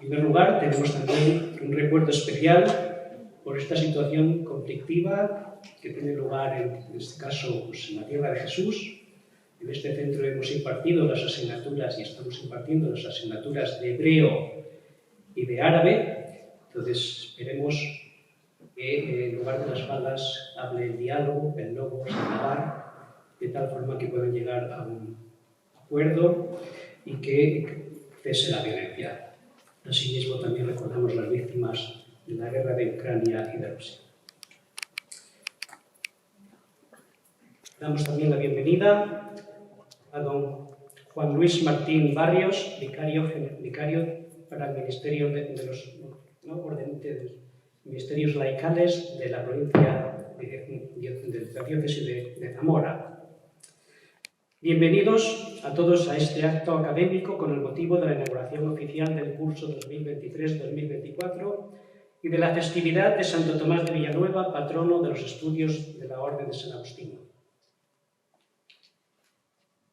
En primer lugar, tenemos también un recuerdo especial por esta situación conflictiva que tiene lugar, en este caso, pues, en la tierra de Jesús. En este centro hemos impartido las asignaturas y estamos impartiendo las asignaturas de hebreo y de árabe. Entonces, esperemos que en lugar de las balas hable el diálogo, el logos, el navar, de tal forma que puedan llegar a un acuerdo y que cese la violencia. Asimismo, también recordamos las víctimas de la guerra de Ucrania y de Rusia. Damos también la bienvenida a don Juan Luis Martín Barrios, vicario para el Ministerio de los Ministerios Laicales de la provincia de la diócesis de Zamora. Bienvenidos a todos a este acto académico con el motivo de la inauguración oficial del curso 2023-2024 y de la festividad de Santo Tomás de Villanueva, patrono de los estudios de la Orden de San Agustín.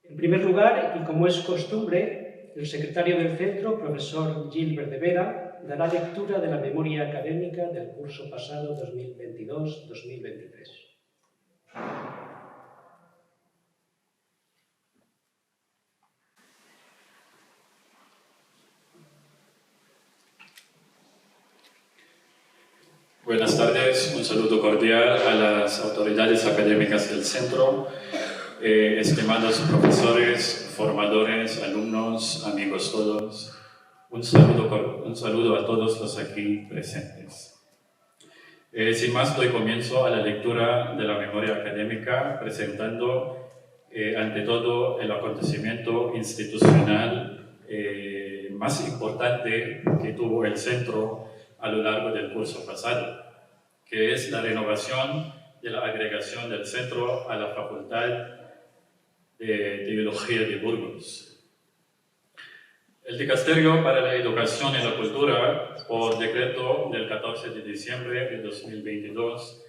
En primer lugar, y como es costumbre, el secretario del centro, profesor Gilbert de Vera, dará lectura de la memoria académica del curso pasado 2022-2023. Buenas tardes, un saludo cordial a las autoridades académicas del centro, estimados profesores, formadores, alumnos, amigos todos, un saludo a todos los aquí presentes. Sin más, doy comienzo a la lectura de la memoria académica, presentando ante todo el acontecimiento institucional más importante que tuvo el centro a lo largo del curso pasado, que es la renovación de la agregación del centro a la Facultad de Teología de Burgos. El Dicasterio para la Educación y la Cultura, por decreto del 14 de diciembre de 2022,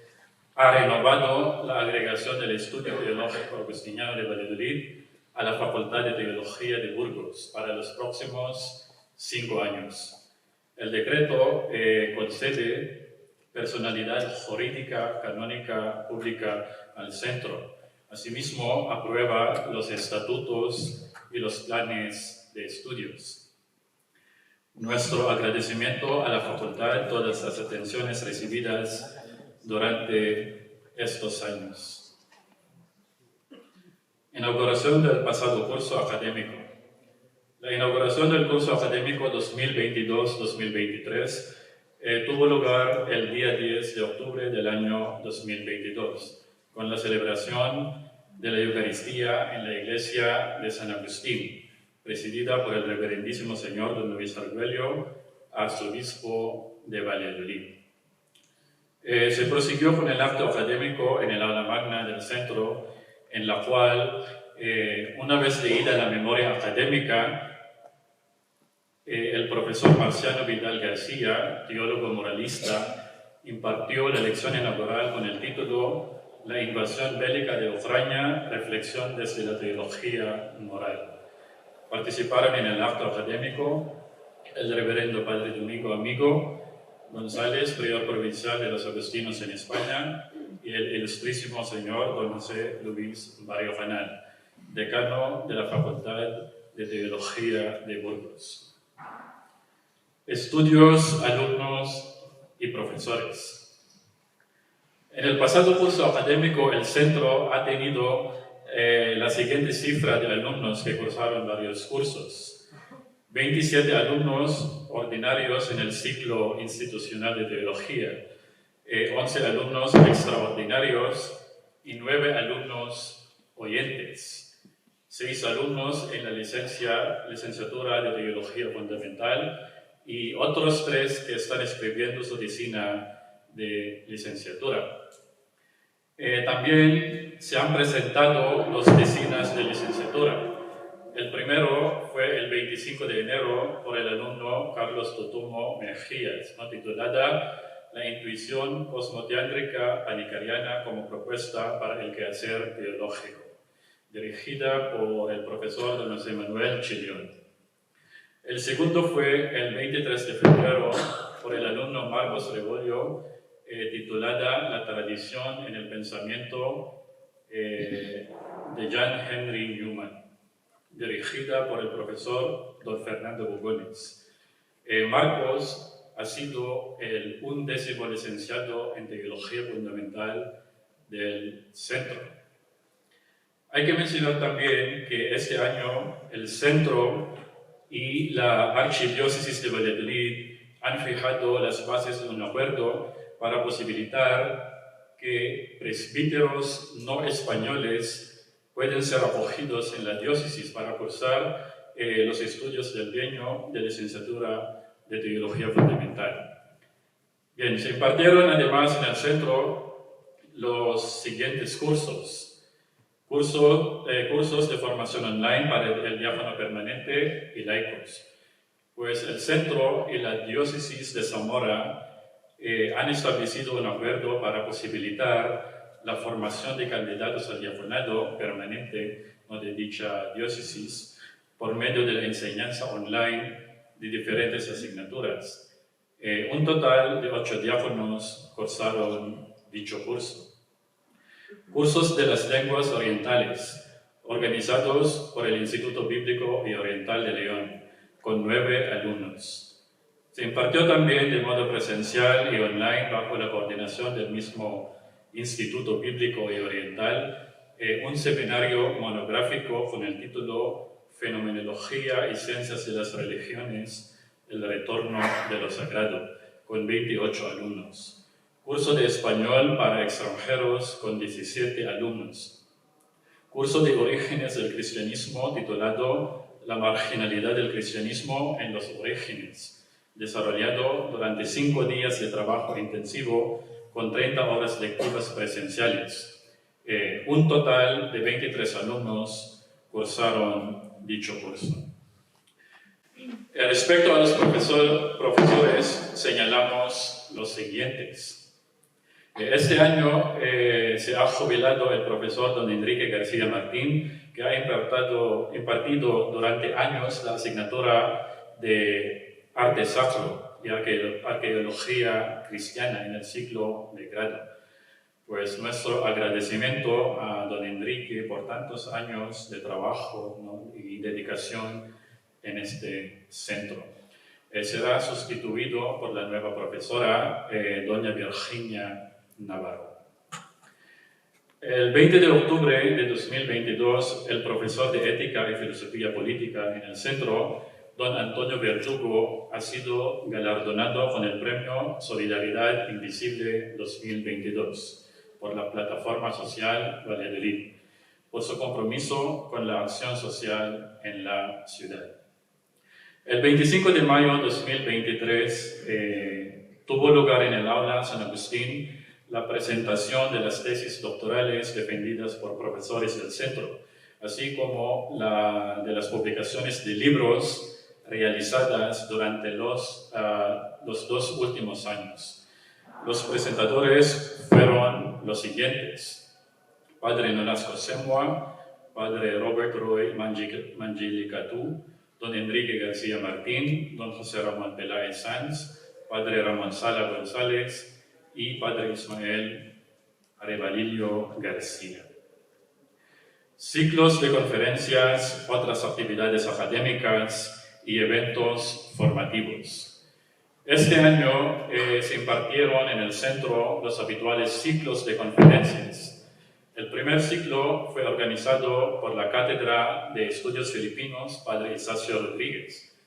ha renovado la agregación del Estudio Teológico Agustiniano de Valladolid a la Facultad de Teología de Burgos para los próximos 5 años. El decreto concede personalidad jurídica, canónica, pública al centro. Asimismo, aprueba los estatutos y los planes de estudios. Nuestro agradecimiento a la facultad, todas las atenciones recibidas durante estos años. Inauguración del pasado curso académico. La inauguración del curso académico 2022-2023 tuvo lugar el día 10 de octubre del año 2022, con la celebración de la Eucaristía en la Iglesia de San Agustín, presidida por el Reverendísimo Señor Don Luis Arguello, arzobispo de Valladolid. Se prosiguió con el acto académico en el aula magna del centro, en la cual, una vez leída la memoria académica, el profesor Marciano Vidal García, teólogo moralista, impartió la lección inaugural con el título La invasión bélica de Ucrania, reflexión desde la teología moral. Participaron en el acto académico el reverendo Padre Domingo Amigo González, prior provincial de los agustinos en España, y el ilustrísimo señor Don José Luis Barrio Canal, decano de la Facultad de Teología de Burgos. Estudios, alumnos y profesores. En el pasado curso académico, el centro ha tenido la siguiente cifra de alumnos que cursaron varios cursos. 27 alumnos ordinarios en el ciclo institucional de teología, 11 alumnos extraordinarios y 9 alumnos oyentes, 6 alumnos en la licenciatura de teología fundamental y otros 3 que están escribiendo su tesina de licenciatura. También se han presentado los tesinas de licenciatura. El primero fue el 25 de enero por el alumno Carlos Totumo Mejías, titulada La intuición cosmoteándrica panicariana como propuesta para el quehacer teológico, dirigida por el profesor don José Manuel Chillón. El segundo fue el 23 de febrero por el alumno Marcos Rebollo, titulada La tradición en el pensamiento de Jan Henry Newman, dirigida por el profesor don Fernando Bugones. Marcos ha sido el 11º licenciado en Teología Fundamental del Centro. Hay que mencionar también que este año el Centro y la Archidiócesis de Valladolid han fijado las bases de un acuerdo para posibilitar que presbíteros no españoles pueden ser acogidos en la diócesis para cursar los estudios del bienio de licenciatura de Teología Fundamental. Bien, se impartieron además en el centro los siguientes cursos. Cursos de formación online para el diácono permanente y laicos. Pues el centro y la diócesis de Zamora han establecido un acuerdo para posibilitar la formación de candidatos al diaconado permanente de dicha diócesis por medio de la enseñanza online de diferentes asignaturas. Un total de 8 diáconos cursaron dicho curso. Cursos de las lenguas orientales, organizados por el Instituto Bíblico y Oriental de León, con 9 alumnos. Se impartió también de modo presencial y online bajo la coordinación del mismo Instituto Bíblico y Oriental un seminario monográfico con el título Fenomenología y Ciencias de las Religiones, el retorno de lo sagrado, con 28 alumnos. Curso de español para extranjeros con 17 alumnos. Curso de orígenes del cristianismo titulado La marginalidad del cristianismo en los orígenes, desarrollado durante 5 días de trabajo intensivo con 30 horas lectivas presenciales. Un total de 23 alumnos cursaron dicho curso. Respecto a los profesores, señalamos los siguientes. Este año se ha jubilado el profesor don Enrique García Martín, que ha impartido durante años la asignatura de Arte Sacro y Arqueología Cristiana en el ciclo de grado. Pues nuestro agradecimiento a don Enrique por tantos años de trabajo, ¿no?, y dedicación en este centro. Será sustituido por la nueva profesora, doña Virginia Navarro. El 20 de octubre de 2022, el profesor de Ética y Filosofía Política en el centro, don Antonio Verdugo, ha sido galardonado con el premio Solidaridad Invisible 2022 por la plataforma social Valladolid, por su compromiso con la acción social en la ciudad. El 25 de mayo de 2023 tuvo lugar en el aula San Agustín la presentación de las tesis doctorales defendidas por profesores del centro, así como de las publicaciones de libros realizadas durante los 2 últimos años. Los presentadores fueron los siguientes: Padre Nolasco Semua, Padre Robert Roy Mangilicatú, don Enrique García Martín, don José Ramón Peláez Sanz, Padre Ramón Sala González y Padre Ismael Arevalillo García. Ciclos de conferencias, otras actividades académicas y eventos formativos. Este año se impartieron en el centro los habituales ciclos de conferencias. El primer ciclo fue organizado por la Cátedra de Estudios Filipinos, Padre Isacio Rodríguez.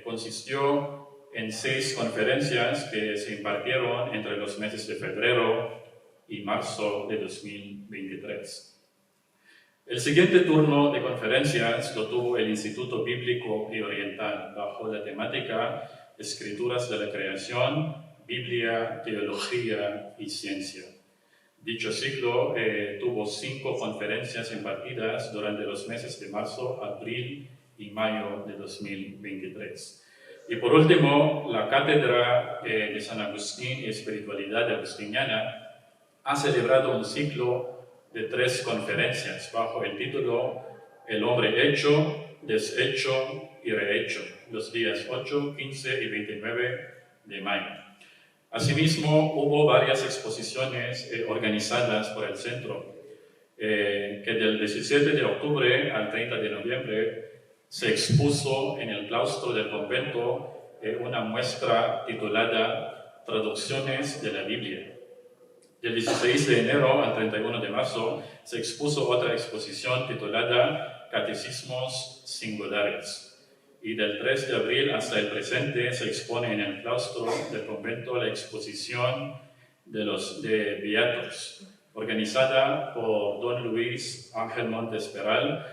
Consistió en 6 conferencias que se impartieron entre los meses de febrero y marzo de 2023. El siguiente turno de conferencias lo tuvo el Instituto Bíblico y Oriental, bajo la temática Escrituras de la Creación, Biblia, Teología y Ciencia. Dicho ciclo tuvo 5 conferencias impartidas durante los meses de marzo, abril y mayo de 2023. Y por último, la Cátedra de San Agustín y Espiritualidad Agustiniana ha celebrado un ciclo de 3 conferencias bajo el título El hombre hecho, deshecho y rehecho, los días 8, 15 y 29 de mayo. Asimismo, hubo varias exposiciones organizadas por el centro, que del 17 de octubre al 30 de noviembre se expuso en el claustro del convento una muestra titulada Traducciones de la Biblia. Del 16 de enero al 31 de marzo se expuso otra exposición titulada Catecismos Singulares. Y del 3 de abril hasta el presente se expone en el claustro del convento la exposición de Beatos, organizada por don Luis Ángel Montes Peral,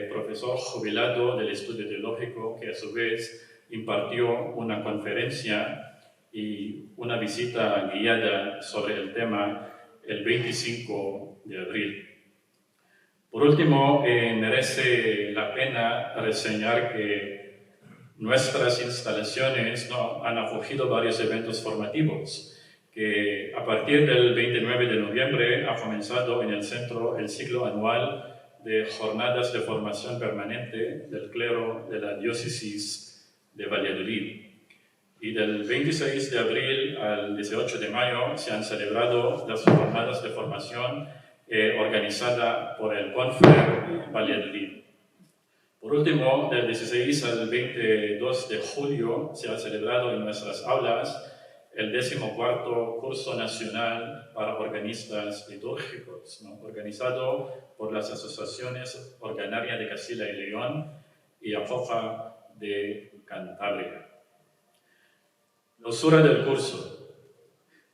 profesor jubilado del estudio teológico, que a su vez impartió una conferencia y una visita guiada sobre el tema el 25 de abril. Por último, merece la pena reseñar que nuestras instalaciones han acogido varios eventos formativos, que a partir del 29 de noviembre ha comenzado en el centro el ciclo anual de jornadas de formación permanente del clero de la diócesis de Valladolid. Y del 26 de abril al 18 de mayo se han celebrado las jornadas de formación organizada por el CONFER Valladolid. Por último, del 16 al 22 de julio se ha celebrado en nuestras aulas el 14º Curso Nacional para Organistas Litúrgicos, organizado por las asociaciones Organaria de Castilla y León y AFOFA de Cantabria. Clausura del curso.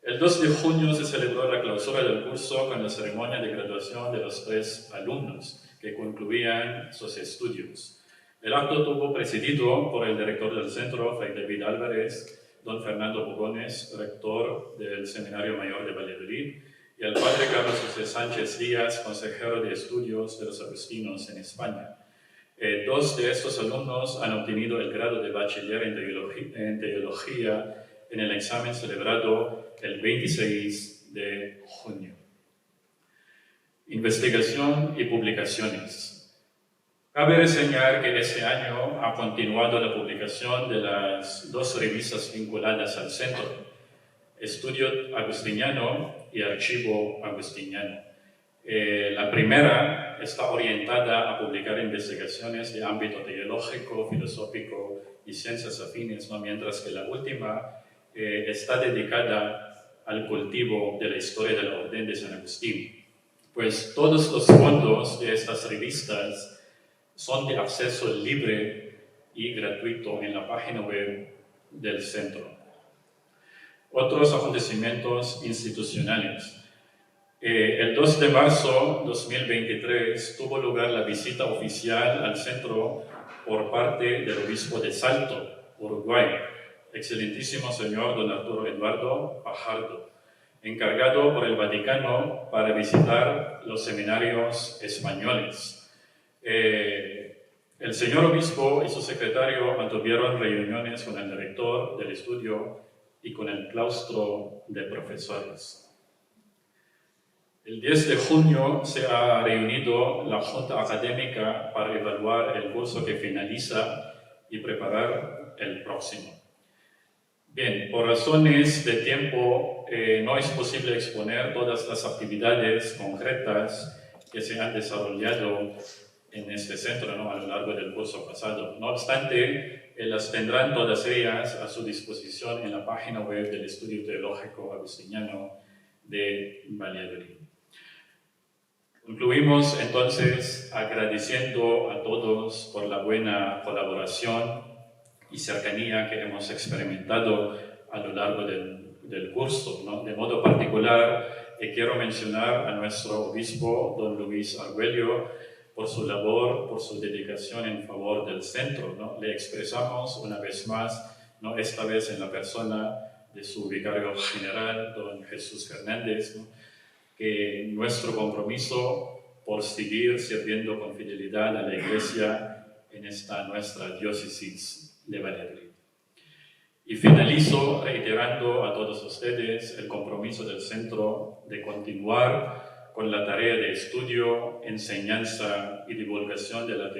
El 2 de junio se celebró la clausura del curso con la ceremonia de graduación de los 3 alumnos que concluían sus estudios. El acto estuvo presidido por el director del centro, Fray David Álvarez, don Fernando Bogones, rector del Seminario Mayor de Valladolid, y el padre Carlos José Sánchez Díaz, consejero de estudios de los agustinos en España. 2 de estos alumnos han obtenido el grado de bachiller en teología en el examen celebrado el 26 de junio. Investigación y publicaciones. Cabe reseñar que este año ha continuado la publicación de las 2 revistas vinculadas al centro, Estudio Agustiniano y Archivo Agustiniano. La primera está orientada a publicar investigaciones de ámbito teológico, filosófico y ciencias afines, mientras que la última está dedicada al cultivo de la historia de la Orden de San Agustín. Pues todos los fondos de estas revistas son de acceso libre y gratuito en la página web del centro. Otros acontecimientos institucionales. El 2 de marzo de 2023 tuvo lugar la visita oficial al centro por parte del obispo de Salto, Uruguay, excelentísimo señor don Arturo Eduardo Fajardo, encargado por el Vaticano para visitar los seminarios españoles. El señor obispo y su secretario mantuvieron reuniones con el director del estudio y con el claustro de profesores. El 10 de junio se ha reunido la Junta Académica para evaluar el curso que finaliza y preparar el próximo. Bien, por razones de tiempo no es posible exponer todas las actividades concretas que se han desarrollado en este centro a lo largo del curso pasado. No obstante, las tendrán todas ellas a su disposición en la página web del Estudio Teológico Agustiniano de Valladolid. Concluimos entonces agradeciendo a todos por la buena colaboración y cercanía que hemos experimentado a lo largo del curso, De modo particular, quiero mencionar a nuestro obispo, don Luis Arguello, por su labor, por su dedicación en favor del centro. Le expresamos una vez más, esta vez en la persona de su vicario general, don Jesús Fernández, que nuestro compromiso por seguir sirviendo con fidelidad a la Iglesia en esta nuestra diócesis de Valladolid. Y finalizo reiterando a todos ustedes el compromiso del centro de continuar con la tarea de estudio, enseñanza y divulgación de la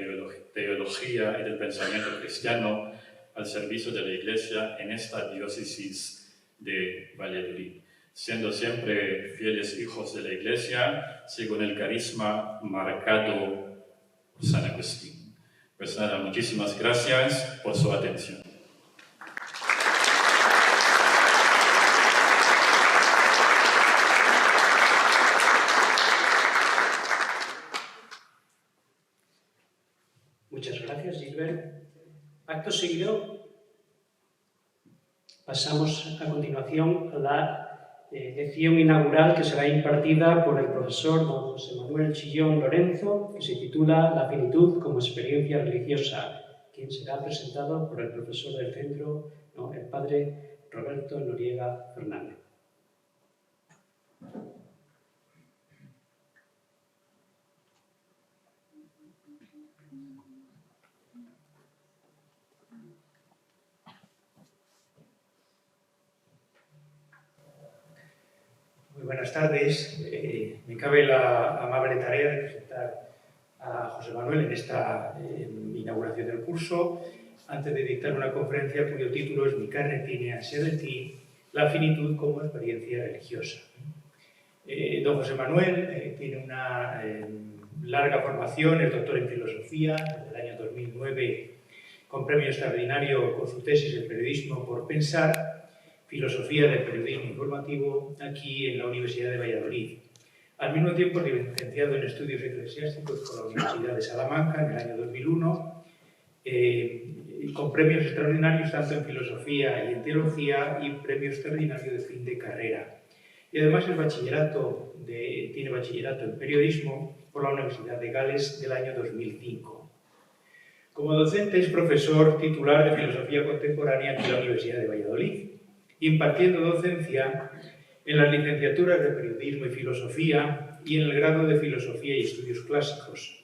teología y del pensamiento cristiano al servicio de la Iglesia en esta diócesis de Valladolid, siendo siempre fieles hijos de la Iglesia, según el carisma marcado por San Agustín. Pues nada, muchísimas gracias por su atención. Muchas gracias, Gilbert. Acto seguido, pasamos a continuación a la lección inaugural que será impartida por el profesor don José Manuel Chillón Lorenzo, que se titula La finitud como experiencia religiosa, quien será presentado por el profesor del centro, el padre Roberto Noriega Fernández. Muy buenas tardes. Me cabe la amable tarea de presentar a José Manuel en esta inauguración del curso, antes de dictar una conferencia cuyo título es Mi carne tiene ansia de ti, la finitud como experiencia religiosa. Don José Manuel tiene una larga formación, es doctor en filosofía, desde el año 2009 con premio extraordinario por su tesis de periodismo por pensar, filosofía del periodismo informativo, aquí en la Universidad de Valladolid. Al mismo tiempo, licenciado en estudios eclesiásticos por la Universidad de Salamanca en el año 2001, con premios extraordinarios tanto en filosofía y en teología y premio extraordinario de fin de carrera. Y además tiene bachillerato en periodismo por la Universidad de Gales del año 2005. Como docente es profesor titular de filosofía contemporánea aquí en la Universidad de Valladolid, impartiendo docencia en las licenciaturas de Periodismo y Filosofía y en el grado de Filosofía y Estudios Clásicos,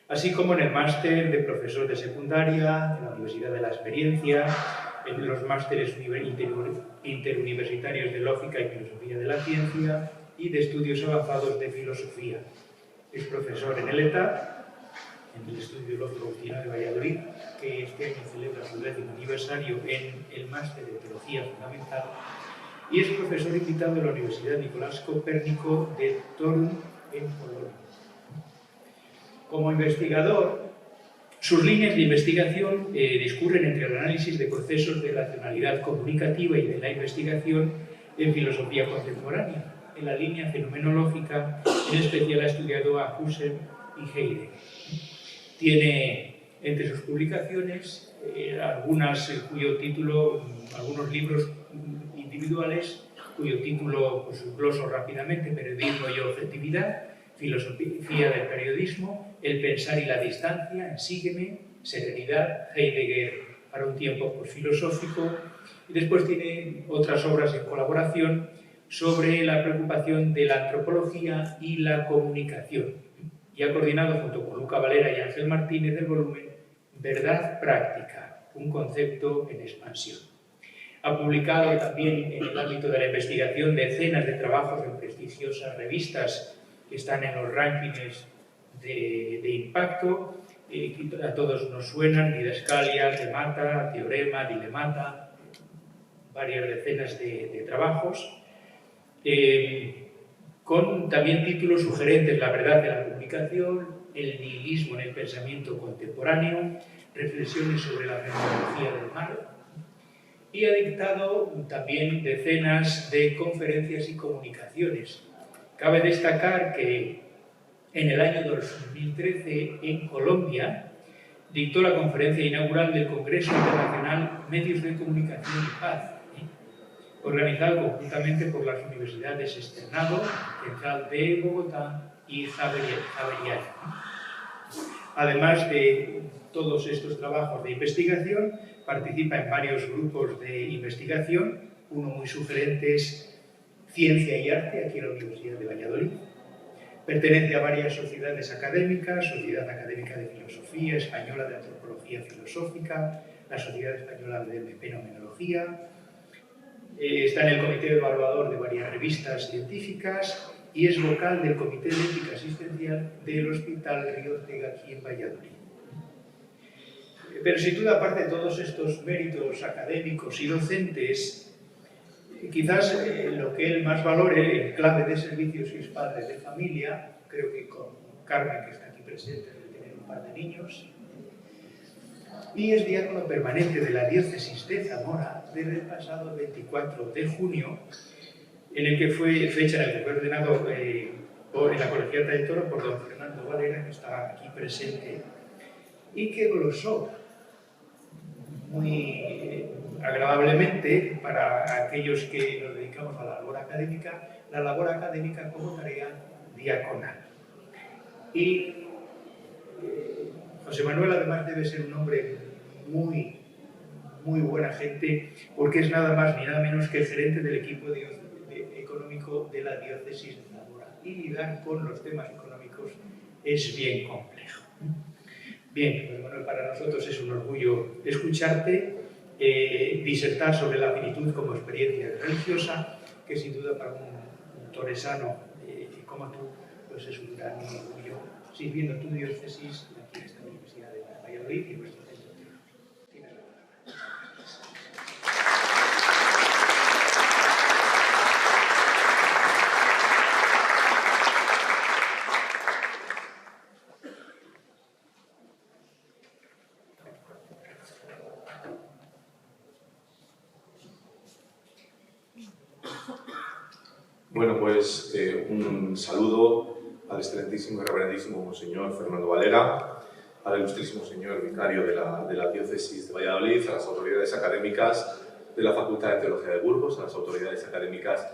así como en el máster de profesor de secundaria en la Universidad de la Experiencia, en los másteres interuniversitarios de Lógica y Filosofía de la Ciencia y de Estudios Avanzados de Filosofía. Es profesor en el ETA, en el Estudio Lógico Agustino de Valladolid, que este año celebra su 10º aniversario en el máster de Teología Fundamental, y es profesor invitado en la Universidad Nicolás Copérnico de Toruń, en Polonia. Como investigador, sus líneas de investigación discurren entre el análisis de procesos de racionalidad comunicativa y de la investigación en filosofía contemporánea. En la línea fenomenológica, en especial ha estudiado a Husserl y Heidegger. Tiene entre sus publicaciones algunos libros individuales cuyo título gloso rápidamente: Periodismo y objetividad, Filosofía del periodismo, El pensar y la distancia, Sígueme, Serenidad, Heidegger para un tiempo filosófico, y después tiene otras obras en colaboración sobre la preocupación de la antropología y la comunicación, y ha coordinado junto con Luca Valera y Ángel Martínez el volumen Verdad Práctica, un concepto en expansión. Ha publicado también en el ámbito de la investigación decenas de trabajos en prestigiosas revistas que están en los rankings de impacto, a todos nos suenan: Didascalia, Temata, Teorema, Dilemata, varias decenas de trabajos, con también títulos sugerentes: La verdad de la comunicación, El nihilismo en el pensamiento contemporáneo, Reflexiones sobre la fenomenología del mal, y ha dictado también decenas de conferencias y comunicaciones. Cabe destacar que en el año 2013, en Colombia, dictó la conferencia inaugural del Congreso Internacional Medios de Comunicación y Paz, organizado conjuntamente por las universidades Externado, Central de Bogotá y Javeriana. Además de todos estos trabajos de investigación, participa en varios grupos de investigación. Uno muy sugerente es Ciencia y Arte, aquí en la Universidad de Valladolid. Pertenece a varias sociedades académicas: Sociedad Académica de Filosofía, Española de Antropología Filosófica, la Sociedad Española de Fenomenología. Está en el comité evaluador de varias revistas científicas, y es vocal del Comité de Ética Asistencial del Hospital Río Ortega aquí en Valladolid. Pero sin duda, aparte de todos estos méritos académicos y docentes, quizás lo que él más valore en clave de servicios y es padre de familia, creo que con Carmen, que está aquí presente, debe tener un par de niños, y es diácono permanente de la diócesis de Zamora desde el pasado 24 de junio, en el que fue fecha en la que fue ordenado en la Colegiata del Toro por don Fernando Valera, que está aquí presente, y que glosó muy agradablemente para aquellos que nos dedicamos a la labor académica como tarea diaconal. Y José Manuel además debe ser un hombre muy buena gente, porque es nada más ni nada menos que el gerente del equipo económico de la diócesis de Zamora. Y lidiar con los temas económicos es bien complejo. Bien, pues bueno, para nosotros es un orgullo escucharte, disertar sobre la finitud como experiencia religiosa, que sin duda para un toresano como tú, pues es un gran orgullo, sirviendo tu diócesis aquí en esta Universidad de Valladolid y en nuestro centro teológico. Tienes la palabra. Bueno, pues un saludo al excelentísimo y reverendísimo Monseñor Fernando Valera, al ilustrísimo señor vicario de la diócesis de Valladolid, a las autoridades académicas de la Facultad de Teología de Burgos, a las autoridades académicas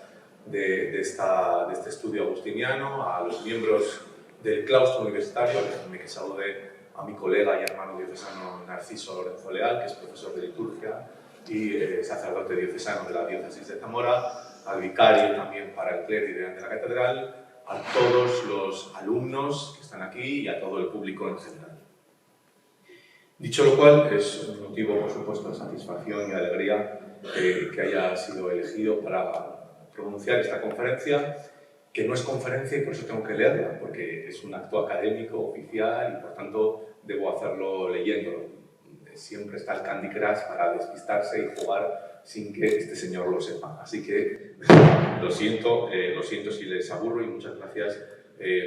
de este estudio agustiniano, a los miembros del claustro universitario. Déjenme que salude a mi colega y hermano diocesano Narciso Lorenzo Leal, que es profesor de liturgia y sacerdote diocesano de la diócesis de Zamora, al vicario también para el clero y de la catedral, a todos los alumnos que están aquí y a todo el público en general. Dicho lo cual, es un motivo, por supuesto, de satisfacción y alegría que haya sido elegido para pronunciar esta conferencia, que no es conferencia y por eso tengo que leerla, porque es un acto académico, oficial, y por tanto debo hacerlo leyéndolo. Siempre está el Candy Crush para despistarse y jugar sin que este señor lo sepa. Así que lo siento si les aburro y muchas gracias,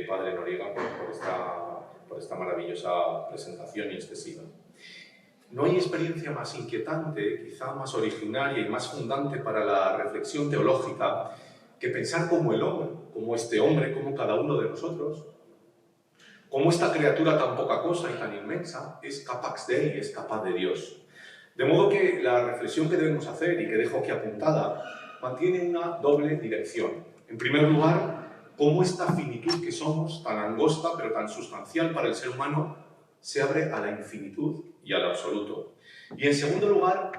Padre Noriega, por esta maravillosa presentación y excesiva. No hay experiencia más inquietante, quizá más originaria y más fundante para la reflexión teológica que pensar como el hombre, como este hombre, como cada uno de nosotros, como esta criatura tan poca cosa y tan inmensa es capax Dei, es capaz de Dios. De modo que la reflexión que debemos hacer y que dejo aquí apuntada mantiene una doble dirección. En primer lugar, cómo esta finitud que somos, tan angosta pero tan sustancial para el ser humano, se abre a la infinitud y al absoluto. Y en segundo lugar,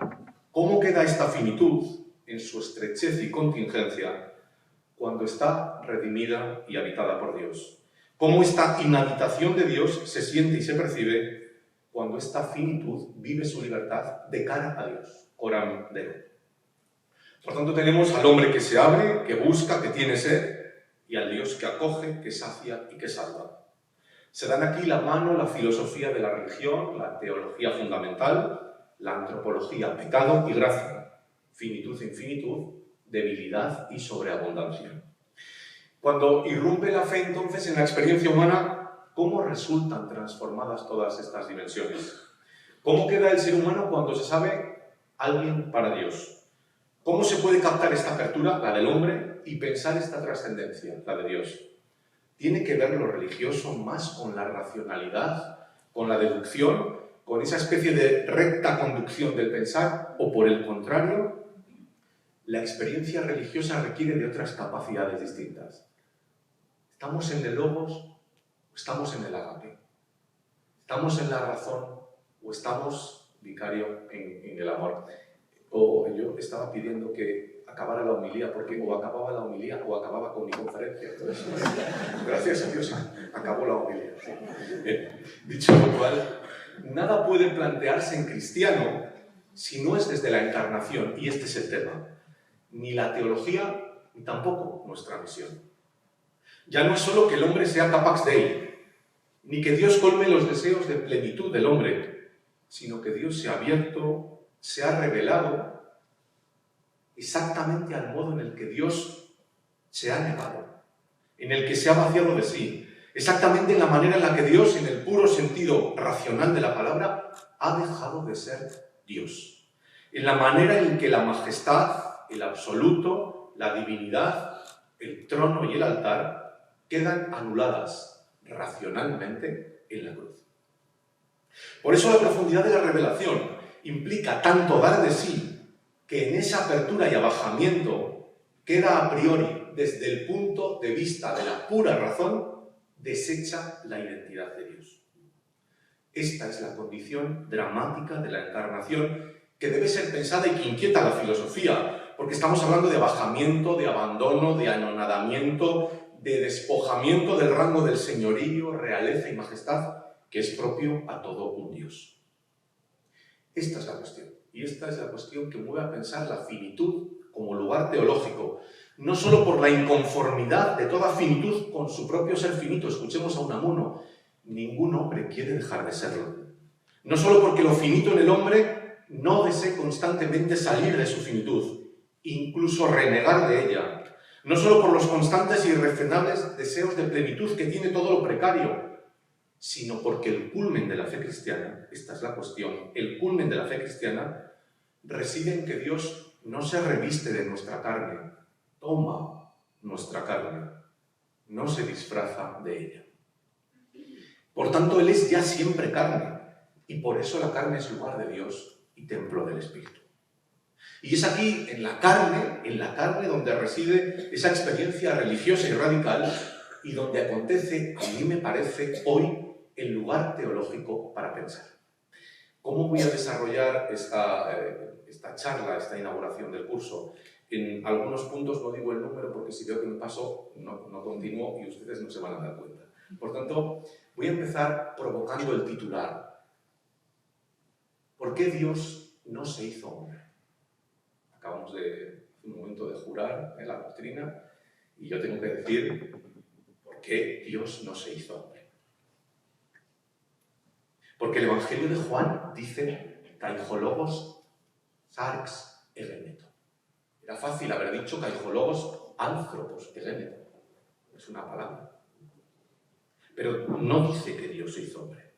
cómo queda esta finitud en su estrechez y contingencia cuando está redimida y habitada por Dios. Cómo esta inhabitación de Dios se siente y se percibe cuando esta finitud vive su libertad de cara a Dios, coram Deo. Por tanto, tenemos al hombre que se abre, que busca, que tiene sed, y al Dios que acoge, que sacia y que salva. Se dan aquí la mano la filosofía de la religión, la teología fundamental, la antropología, pecado y gracia, finitud e infinitud, debilidad y sobreabundancia. Cuando irrumpe la fe, entonces, en la experiencia humana, ¿cómo resultan transformadas todas estas dimensiones? ¿Cómo queda el ser humano cuando se sabe alguien para Dios? ¿Cómo se puede captar esta apertura, la del hombre, y pensar esta trascendencia, la de Dios? ¿Tiene que ver lo religioso más con la racionalidad, con la deducción, con esa especie de recta conducción del pensar, o por el contrario, la experiencia religiosa requiere de otras capacidades distintas? ¿Estamos en el logos o estamos en el agape? ¿Estamos en la razón o estamos, vicario, en el amor? O yo estaba pidiendo que acabara la homilía, porque o acababa la homilía o acababa con mi conferencia. Entonces, gracias a Dios acabó la homilía. Dicho lo cual, nada puede plantearse en cristiano si no es desde la encarnación, y este es el tema. Ni la teología, ni tampoco nuestra misión. Ya no es solo que el hombre sea capax Dei, ni que Dios colme los deseos de plenitud del hombre, sino que Dios se ha abierto, se ha revelado exactamente al modo en el que Dios se ha negado, en el que se ha vaciado de sí, exactamente en la manera en la que Dios, en el puro sentido racional de la palabra, ha dejado de ser Dios, en la manera en que la majestad, el absoluto, la divinidad, el trono y el altar quedan anuladas racionalmente en la cruz. Por eso la profundidad de la revelación implica tanto dar de sí, que en esa apertura y abajamiento queda a priori, desde el punto de vista de la pura razón, deshecha la identidad de Dios. Esta es la condición dramática de la encarnación que debe ser pensada y que inquieta a la filosofía, porque estamos hablando de abajamiento, de abandono, de anonadamiento, de despojamiento del rango del señorío, realeza y majestad que es propio a todo un Dios. Esta es la cuestión, y esta es la cuestión que mueve a pensar la finitud como lugar teológico, no solo por la inconformidad de toda finitud con su propio ser finito. Escuchemos a Unamuno: ningún hombre quiere dejar de serlo. No solo porque lo finito en el hombre no desee constantemente salir de su finitud, incluso renegar de ella. No solo por los constantes y irrefrenables deseos de plenitud que tiene todo lo precario, sino porque el culmen de la fe cristiana, esta es la cuestión, el culmen de la fe cristiana reside en que Dios no se reviste de nuestra carne, toma nuestra carne, no se disfraza de ella. Por tanto, Él es ya siempre carne, y por eso la carne es lugar de Dios y templo del Espíritu. Y es aquí, en la carne donde reside esa experiencia religiosa y radical, y donde acontece, a mí me parece, hoy, el lugar teológico para pensar. ¿Cómo voy a desarrollar esta charla, esta inauguración del curso? En algunos puntos no digo el número porque si veo que me paso, no continúo y ustedes no se van a dar cuenta. Por tanto, voy a empezar provocando el titular. ¿Por qué Dios no se hizo hombre? Acabamos de un momento de jurar la doctrina y yo tengo que decir por qué Dios no se hizo hombre. Porque el Evangelio de Juan dice «Kaijologos sarx egeneto». Era fácil haber dicho «Kaijologos anthropos egeneto». Es una palabra. Pero no dice que Dios se hizo hombre.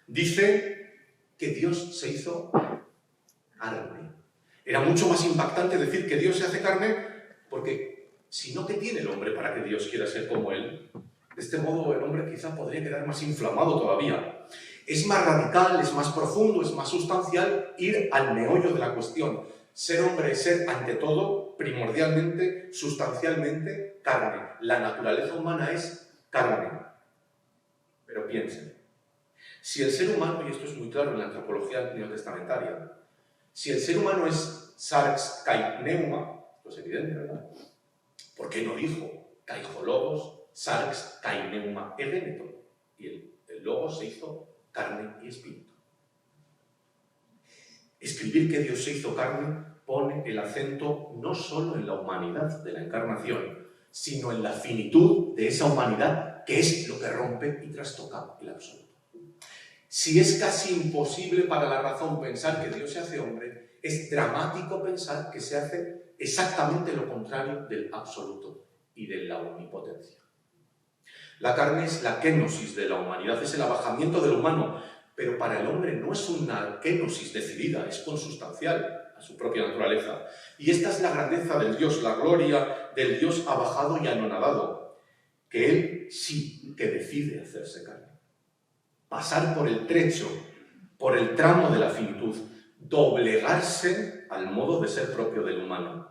Dice que Dios se hizo carne. Era mucho más impactante decir que Dios se hace carne porque si no, ¿qué tiene el hombre para que Dios quiera ser como él? De este modo el hombre quizá podría quedar más inflamado todavía. Es más radical, es más profundo, es más sustancial ir al meollo de la cuestión. Ser hombre es ser, ante todo, primordialmente, sustancialmente, carne. La naturaleza humana es carne. Pero piensen, si el ser humano, y esto es muy claro en la antropología neotestamentaria, si el ser humano es sarx kai pneuma, esto es evidente, ¿verdad? ¿Por qué no dijo kaijologos sarx kai pneuma egeneto? Y el logos se hizo carne y espíritu. Escribir que Dios se hizo carne pone el acento no solo en la humanidad de la encarnación, sino en la finitud de esa humanidad que es lo que rompe y trastoca el absoluto. Si es casi imposible para la razón pensar que Dios se hace hombre, es dramático pensar que se hace exactamente lo contrario del absoluto y de la omnipotencia. La carne es la kenosis de la humanidad, es el abajamiento del humano, pero para el hombre no es una kenosis decidida, es consustancial a su propia naturaleza. Y esta es la grandeza del Dios, la gloria del Dios abajado y anonadado, que Él sí que decide hacerse carne. Pasar por el trecho, por el tramo de la finitud, doblegarse al modo de ser propio del humano.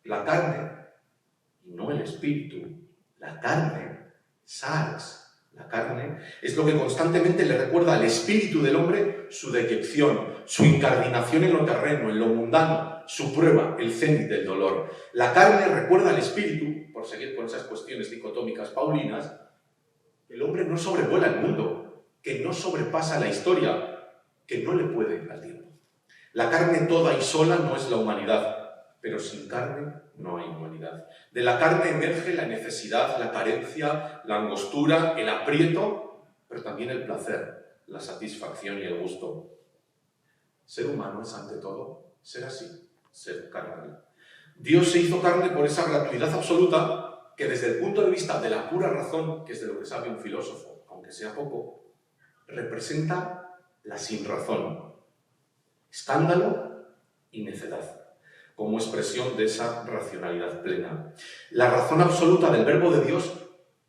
La carne, y no el espíritu, la carne, sarx, la carne, es lo que constantemente le recuerda al espíritu del hombre su deyección, su incardinación en lo terreno, en lo mundano, su prueba, el cénit del dolor. La carne recuerda al espíritu, por seguir con esas cuestiones dicotómicas paulinas, que el hombre no sobrevuela el mundo, que no sobrepasa la historia, que no le puede al tiempo. La carne toda y sola no es la humanidad, pero sin carne no hay humanidad. De la carne emerge la necesidad, la carencia, la angostura, el aprieto, pero también el placer, la satisfacción y el gusto. Ser humano es ante todo ser así, ser carnal. Dios se hizo carne por esa gratuidad absoluta que desde el punto de vista de la pura razón, que es de lo que sabe un filósofo, aunque sea poco, representa la sinrazón, escándalo y necedad, como expresión de esa racionalidad plena. La razón absoluta del verbo de Dios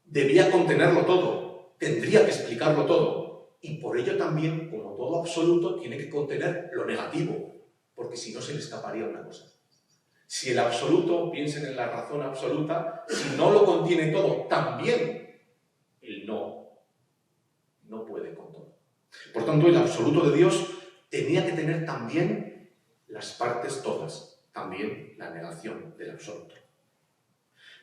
debía contenerlo todo, tendría que explicarlo todo, y por ello también, como todo absoluto, tiene que contener lo negativo, porque si no se le escaparía una cosa. Si el absoluto, piensen en la razón absoluta, si no lo contiene todo, también el no puede con todo. Por tanto, el absoluto de Dios tenía que tener también las partes todas, también la negación del absoluto.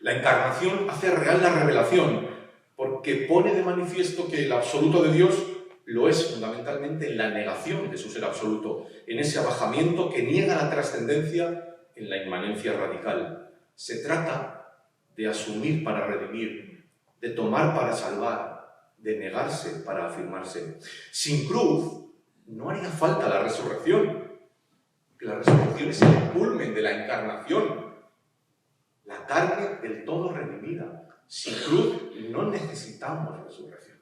La encarnación hace real la revelación, porque pone de manifiesto que el absoluto de Dios lo es fundamentalmente en la negación de su ser absoluto, en ese abajamiento que niega la trascendencia en la inmanencia radical. Se trata de asumir para redimir, de tomar para salvar, de negarse para afirmarse. Sin cruz no haría falta la resurrección. La resurrección es el culmen de la encarnación, la carne del todo redimida. Sin cruz no necesitamos resurrección.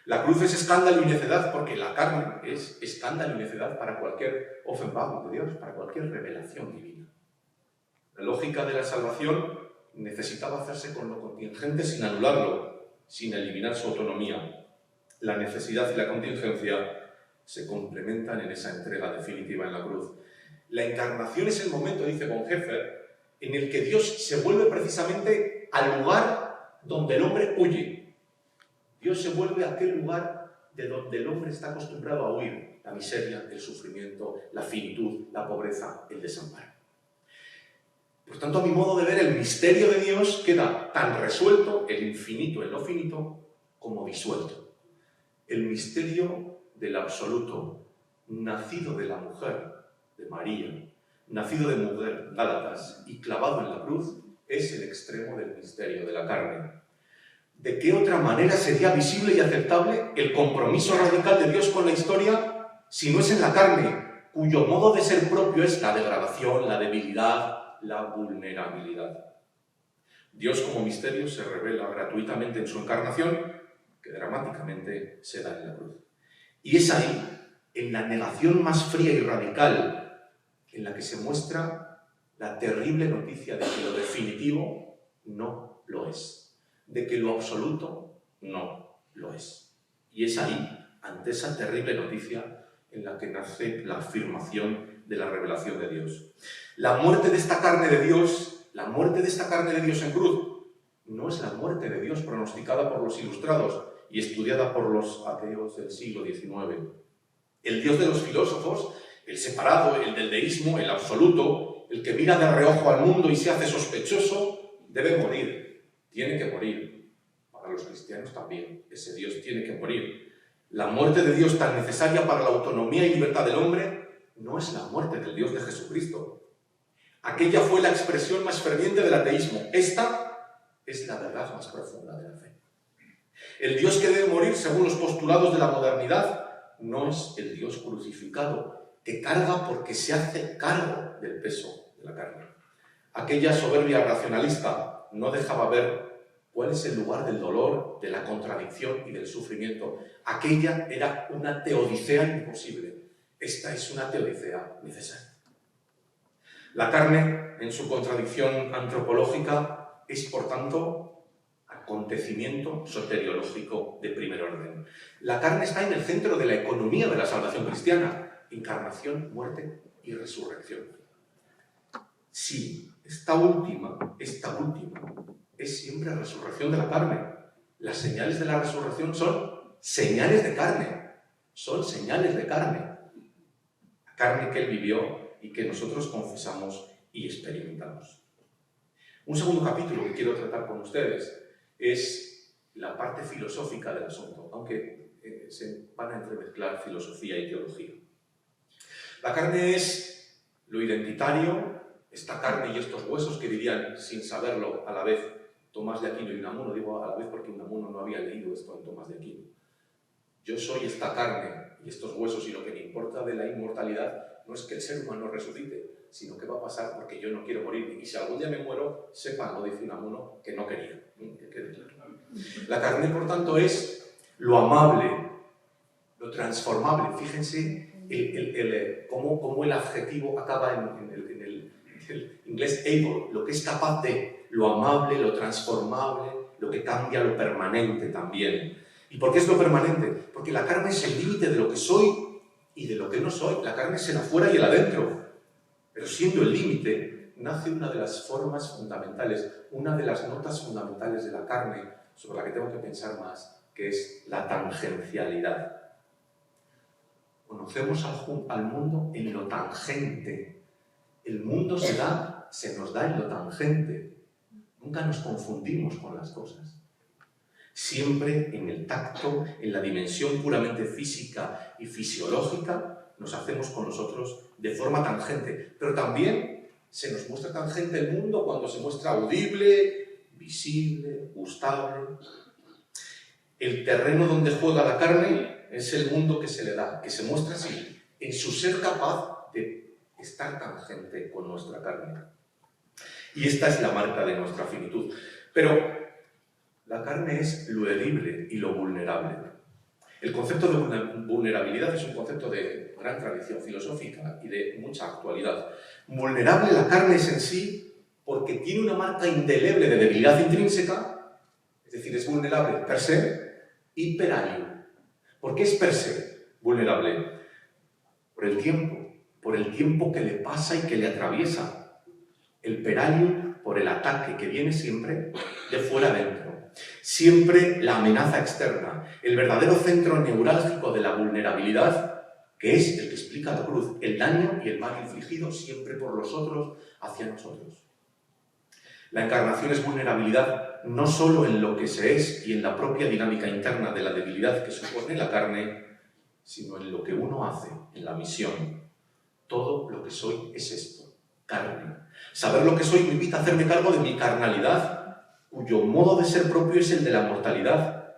La cruz es escándalo y necedad porque la carne es escándalo y necedad para cualquier Offenbarung de Dios, para cualquier revelación divina. La lógica de la salvación necesitaba hacerse con lo contingente sin anularlo, sin eliminar su autonomía. La necesidad y la contingencia se complementan en esa entrega definitiva en la cruz. La encarnación es el momento, dice Bonhoeffer, en el que Dios se vuelve precisamente al lugar donde el hombre huye. Dios se vuelve a aquel lugar de donde el hombre está acostumbrado a huir, la miseria, el sufrimiento, la finitud, la pobreza, el desamparo. Por tanto, a mi modo de ver, el misterio de Dios queda tan resuelto, el infinito, el no finito, como disuelto. El misterio del absoluto, nacido de la mujer, de María, nacido de mujer, Gálatas, y clavado en la cruz, es el extremo del misterio de la carne. ¿De qué otra manera sería visible y aceptable el compromiso radical de Dios con la historia si no es en la carne, cuyo modo de ser propio es la degradación, la debilidad, la vulnerabilidad? Dios como misterio se revela gratuitamente en su encarnación, que dramáticamente se da en la cruz. Y es ahí, en la negación más fría y radical, en la que se muestra la terrible noticia de que lo definitivo no lo es, de que lo absoluto no lo es. Y es ahí, ante esa terrible noticia, en la que nace la afirmación de la revelación de Dios. La muerte de esta carne de Dios, la muerte de esta carne de Dios en cruz, no es la muerte de Dios pronosticada por los ilustrados y estudiada por los ateos del siglo XIX. El Dios de los filósofos, el separado, el del deísmo, el absoluto, el que mira de reojo al mundo y se hace sospechoso, debe morir, tiene que morir. Para los cristianos también, ese Dios tiene que morir. La muerte de Dios tan necesaria para la autonomía y libertad del hombre no es la muerte del Dios de Jesucristo. Aquella fue la expresión más ferviente del ateísmo. Esta es la verdad más profunda de la fe. El Dios que debe morir, según los postulados de la modernidad, no es el Dios crucificado, que carga porque se hace cargo del peso de la carne. Aquella soberbia racionalista no dejaba ver cuál es el lugar del dolor, de la contradicción y del sufrimiento. Aquella era una teodicea imposible. Esta es una teodicea necesaria. La carne, en su contradicción antropológica, es, por tanto, acontecimiento soteriológico de primer orden. La carne está en el centro de la economía de la salvación cristiana: encarnación, muerte y resurrección. Sí, esta última es siempre la resurrección de la carne. Las señales de la resurrección son señales de carne. Son señales de carne. La carne que él vivió y que nosotros confesamos y experimentamos. Un segundo capítulo que quiero tratar con ustedes es la parte filosófica del asunto, aunque se van a entremezclar filosofía y teología. La carne es lo identitario, esta carne y estos huesos que dirían, sin saberlo, a la vez, Tomás de Aquino y Unamuno, digo a la vez porque Unamuno no había leído esto en Tomás de Aquino. Yo soy esta carne y estos huesos, y lo que me importa de la inmortalidad no es que el ser humano resucite, sino que va a pasar porque yo no quiero morir. Y si algún día me muero, sepan, lo dice Unamuno, que no quería. Que quede claro. La carne, por tanto, es lo amable, lo transformable. Fíjense cómo el adjetivo acaba en el inglés able, lo que es capaz de lo amable, lo transformable, lo que cambia, lo permanente también. ¿Y por qué es lo permanente? Porque la carne es el límite de lo que soy y de lo que no soy. La carne es el afuera y el adentro. Pero siendo el límite, nace una de las formas fundamentales, una de las notas fundamentales de la carne, sobre la que tengo que pensar más, que es la tangencialidad. Conocemos al mundo en lo tangente. El mundo se nos da en lo tangente. Nunca nos confundimos con las cosas. Siempre en el tacto, en la dimensión puramente física y fisiológica, nos hacemos con nosotros de forma tangente. Pero también se nos muestra tangente el mundo cuando se muestra audible, visible, gustable. El terreno donde juega la carne es el mundo que se le da, que se muestra así, en su ser capaz de estar tangente con nuestra carne. Y esta es la marca de nuestra finitud. Pero la carne es lo herible y lo vulnerable. El concepto de vulnerabilidad es un concepto de gran tradición filosófica y de mucha actualidad. Vulnerable la carne es en sí porque tiene una marca indeleble de debilidad intrínseca, es decir, es vulnerable per se, y per año. ¿Por qué es per se vulnerable? Por el tiempo que le pasa y que le atraviesa. El per año por el ataque que viene siempre de fuera adentro. Siempre la amenaza externa, el verdadero centro neurálgico de la vulnerabilidad, que es el que explica la cruz, el daño y el mal infligido siempre por los otros hacia nosotros. La encarnación es vulnerabilidad no solo en lo que se es y en la propia dinámica interna de la debilidad que supone la carne, sino en lo que uno hace, en la misión. Todo lo que soy es esto, carne. Saber lo que soy me invita a hacerme cargo de mi carnalidad, cuyo modo de ser propio es el de la mortalidad,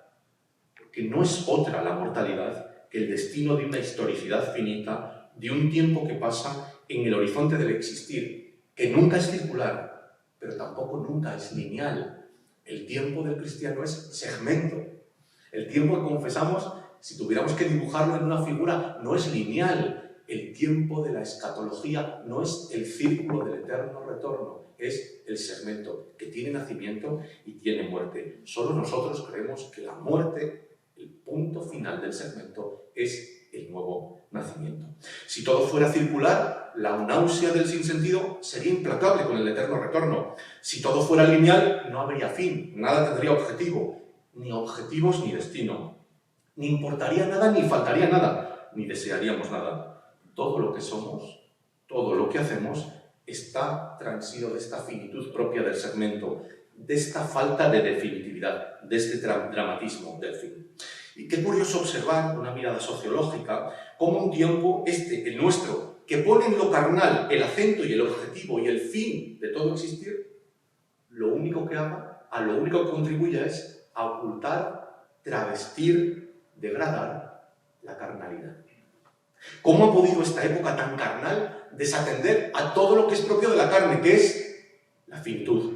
porque no es otra la mortalidad que el destino de una historicidad finita, de un tiempo que pasa en el horizonte del existir, que nunca es circular, pero tampoco nunca es lineal. El tiempo del cristiano es segmento. El tiempo que confesamos, si tuviéramos que dibujarlo en una figura, no es lineal. El tiempo de la escatología no es el círculo del eterno retorno, es el segmento que tiene nacimiento y tiene muerte. Solo nosotros creemos que la muerte, el punto final del segmento, es el nuevo nacimiento. Si todo fuera circular, la náusea del sinsentido sería implacable con el eterno retorno. Si todo fuera lineal, no habría fin, nada tendría objetivo, ni objetivos ni destino. Ni importaría nada, ni faltaría nada, ni desearíamos nada. Todo lo que somos, todo lo que hacemos, está transido de esta finitud propia del segmento, de esta falta de definitividad, de este dramatismo del fin. Y qué curioso observar, una mirada sociológica, cómo un tiempo, el nuestro, que pone en lo carnal el acento y el objetivo y el fin de todo existir, lo único que haga, a lo único que contribuye es a ocultar, travestir, degradar la carnalidad. ¿Cómo ha podido esta época tan carnal desatender a todo lo que es propio de la carne, que es la finitud?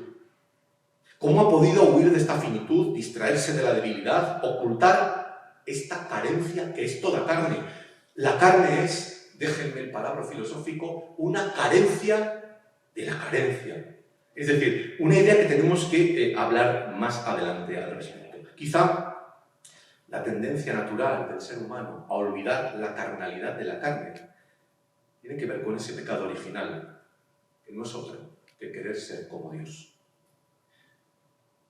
¿Cómo ha podido huir de esta finitud, distraerse de la debilidad, ocultar esta carencia que es toda carne? La carne es, déjenme el palabra filosófico, una carencia de la carencia. Es decir, una idea que tenemos que hablar más adelante al respecto. Quizá la tendencia natural del ser humano a olvidar la carnalidad de la carne tiene que ver con ese pecado original, que no es otro que querer ser como Dios.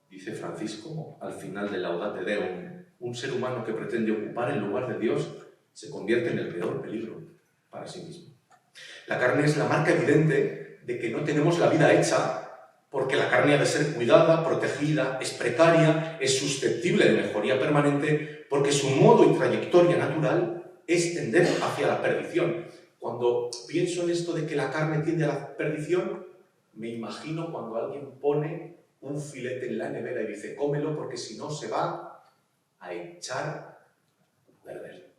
Dice Francisco al final de Laudate Deum, un ser humano que pretende ocupar el lugar de Dios se convierte en el peor peligro para sí mismo. La carne es la marca evidente de que no tenemos la vida hecha, porque la carne ha de ser cuidada, protegida, es precaria, es susceptible de mejoría permanente, porque su modo y trayectoria natural es tender hacia la perdición. Cuando pienso en esto de que la carne tiende a la perdición, me imagino cuando alguien pone un filete en la nevera y dice, cómelo porque si no se va a echar a perder.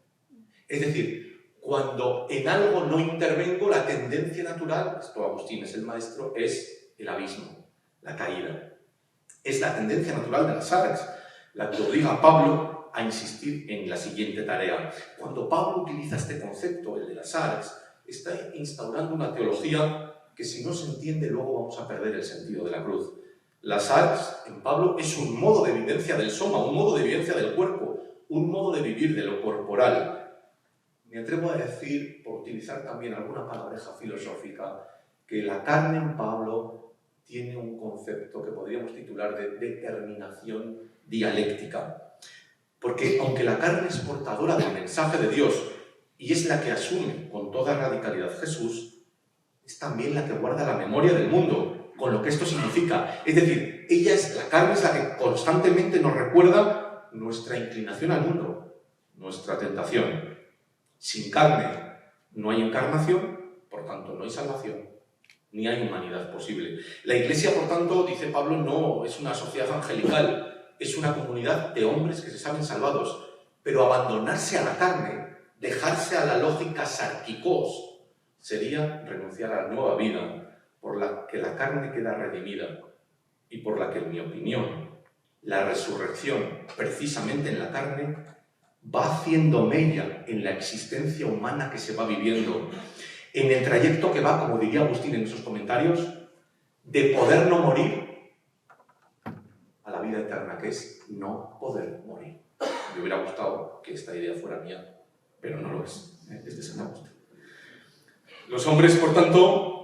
Es decir, cuando en algo no intervengo, la tendencia natural, esto Agustín es el maestro, es el abismo, la caída. Es la tendencia natural de las arts, la que obliga a Pablo a insistir en la siguiente tarea. Cuando Pablo utiliza este concepto, el de las arts, está instaurando una teología que si no se entiende luego vamos a perder el sentido de la cruz. Las arts en Pablo es un modo de vivencia del soma, un modo de vivencia del cuerpo, un modo de vivir de lo corporal. Me atrevo a decir, por utilizar también alguna palabreja filosófica, que la carne en Pablo tiene un concepto que podríamos titular de determinación dialéctica. Porque aunque la carne es portadora del mensaje de Dios y es la que asume con toda radicalidad Jesús, es también la que guarda la memoria del mundo, con lo que esto significa. Es decir, la carne es la que constantemente nos recuerda nuestra inclinación al mundo, nuestra tentación. Sin carne no hay encarnación, por tanto no hay salvación, ni hay humanidad posible. La Iglesia, por tanto, dice Pablo, no es una sociedad angelical, es una comunidad de hombres que se saben salvados, pero abandonarse a la carne, dejarse a la lógica sarquicós, sería renunciar a la nueva vida por la que la carne queda redimida y por la que, en mi opinión, la resurrección, precisamente en la carne, va haciendo mella en la existencia humana que se va viviendo, en el trayecto que va, como diría Agustín en sus comentarios, de poder no morir a la vida eterna, que es no poder morir. Me hubiera gustado que esta idea fuera mía, pero no lo es, es de San Agustín. Los hombres, por tanto,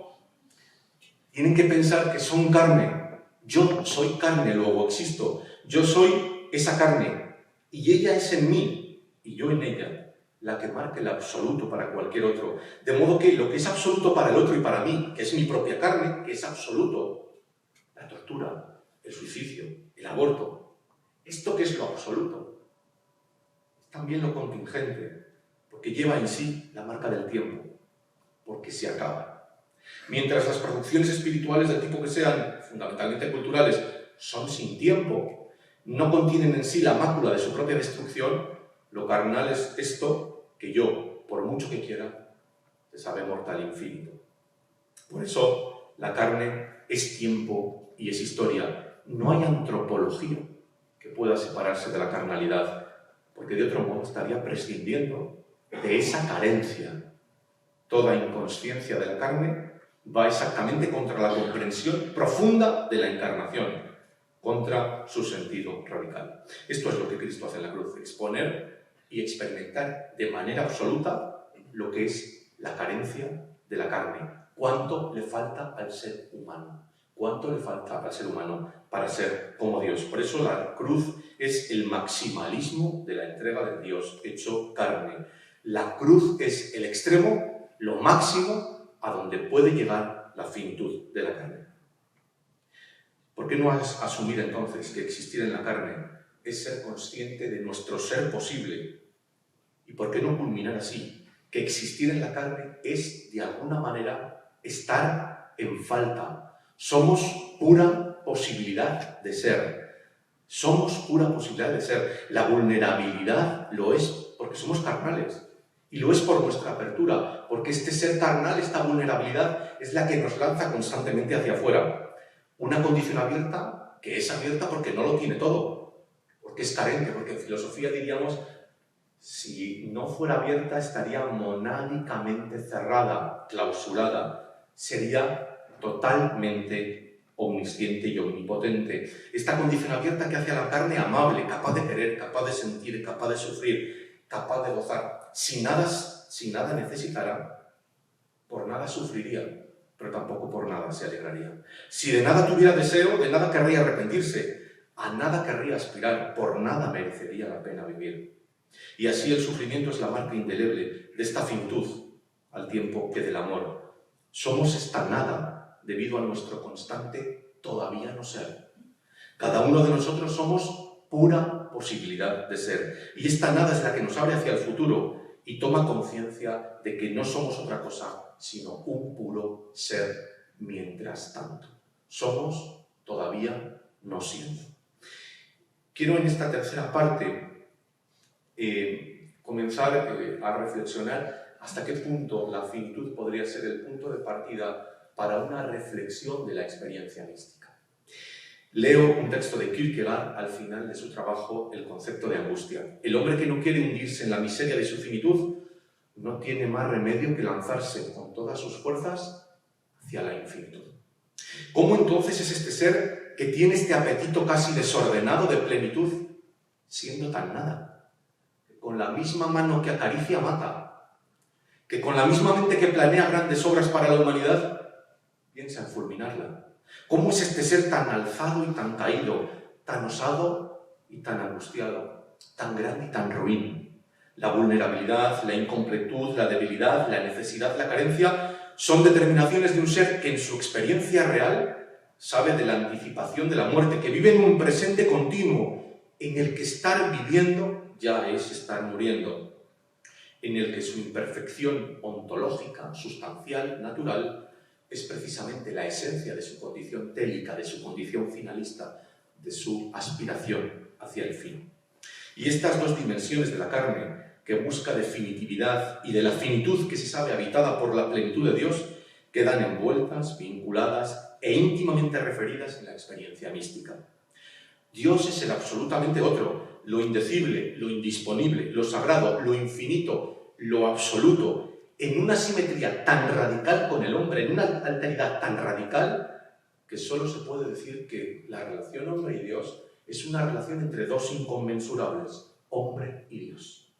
tienen que pensar que son carne. Yo soy carne, luego existo. Yo soy esa carne y ella es en mí y yo en ella, la que marca el absoluto para cualquier otro. De modo que lo que es absoluto para el otro y para mí, que es mi propia carne, que es absoluto, la tortura, el suicidio, el aborto, esto que es lo absoluto, es también lo contingente, porque lleva en sí la marca del tiempo, porque se acaba. Mientras las producciones espirituales del tipo que sean, fundamentalmente culturales, son sin tiempo, no contienen en sí la mácula de su propia destrucción, lo carnal es esto que yo, por mucho que quiera, se sabe mortal infinito. Por eso, la carne es tiempo y es historia. No hay antropología que pueda separarse de la carnalidad, porque de otro modo estaría prescindiendo de esa carencia. Toda inconsciencia de la carne va exactamente contra la comprensión profunda de la encarnación, contra su sentido radical. Esto es lo que Cristo hace en la cruz, exponer y experimentar de manera absoluta lo que es la carencia de la carne. ¿Cuánto le falta al ser humano? ¿Cuánto le falta al ser humano para ser como Dios? Por eso la cruz es el maximalismo de la entrega de Dios hecho carne. La cruz es el extremo, lo máximo a donde puede llegar la finitud de la carne. ¿Por qué no asumir entonces que existir en la carne es ser consciente de nuestro ser posible? ¿Y por qué no culminar así? Que existir en la carne es, de alguna manera, estar en falta. Somos pura posibilidad de ser. Somos pura posibilidad de ser. La vulnerabilidad lo es porque somos carnales. Y lo es por nuestra apertura, porque este ser carnal, esta vulnerabilidad, es la que nos lanza constantemente hacia afuera. Una condición abierta, que es abierta porque no lo tiene todo, porque es carente, porque en filosofía diríamos, si no fuera abierta estaría monádicamente cerrada, clausurada, sería totalmente omnisciente y omnipotente. Esta condición abierta que hace a la carne amable, capaz de querer, capaz de sentir, capaz de sufrir, capaz de gozar. Si nada necesitara, por nada sufriría, pero tampoco por nada se alegraría. Si de nada tuviera deseo, de nada querría arrepentirse, a nada querría aspirar, por nada merecería la pena vivir. Y así el sufrimiento es la marca indeleble de esta finitud, al tiempo que del amor. Somos esta nada debido a nuestro constante todavía no ser. Cada uno de nosotros somos pura posibilidad de ser. Y esta nada es la que nos abre hacia el futuro y toma conciencia de que no somos otra cosa, sino un puro ser mientras tanto. Somos todavía no siendo. Quiero en esta tercera parte comenzar a reflexionar hasta qué punto la finitud podría ser el punto de partida para una reflexión de la experiencia mística. Leo un texto de Kierkegaard al final de su trabajo, El concepto de angustia. El hombre que no quiere hundirse en la miseria de su finitud no tiene más remedio que lanzarse con todas sus fuerzas hacia la infinitud. ¿Cómo entonces es este ser que tiene este apetito casi desordenado de plenitud, siendo tan nada? Que con la misma mano que acaricia mata, que con la misma mente que planea grandes obras para la humanidad, piensa en fulminarla. ¿Cómo es este ser tan alzado y tan caído, tan osado y tan angustiado, tan grande y tan ruin? La vulnerabilidad, la incompletud, la debilidad, la necesidad, la carencia son determinaciones de un ser que en su experiencia real sabe de la anticipación de la muerte, que vive en un presente continuo, en el que estar viviendo ya es estar muriendo, en el que su imperfección ontológica, sustancial, natural, es precisamente la esencia de su condición télica, de su condición finalista, de su aspiración hacia el fin. Y estas dos dimensiones de la carne, que busca definitividad, y de la finitud que se sabe habitada por la plenitud de Dios, quedan envueltas, vinculadas e íntimamente referidas en la experiencia mística. Dios es el absolutamente otro, lo indecible, lo indisponible, lo sagrado, lo infinito, lo absoluto, en una simetría tan radical con el hombre, en una alteridad tan radical, que solo se puede decir que la relación hombre y Dios es una relación entre dos inconmensurables, hombre y Dios.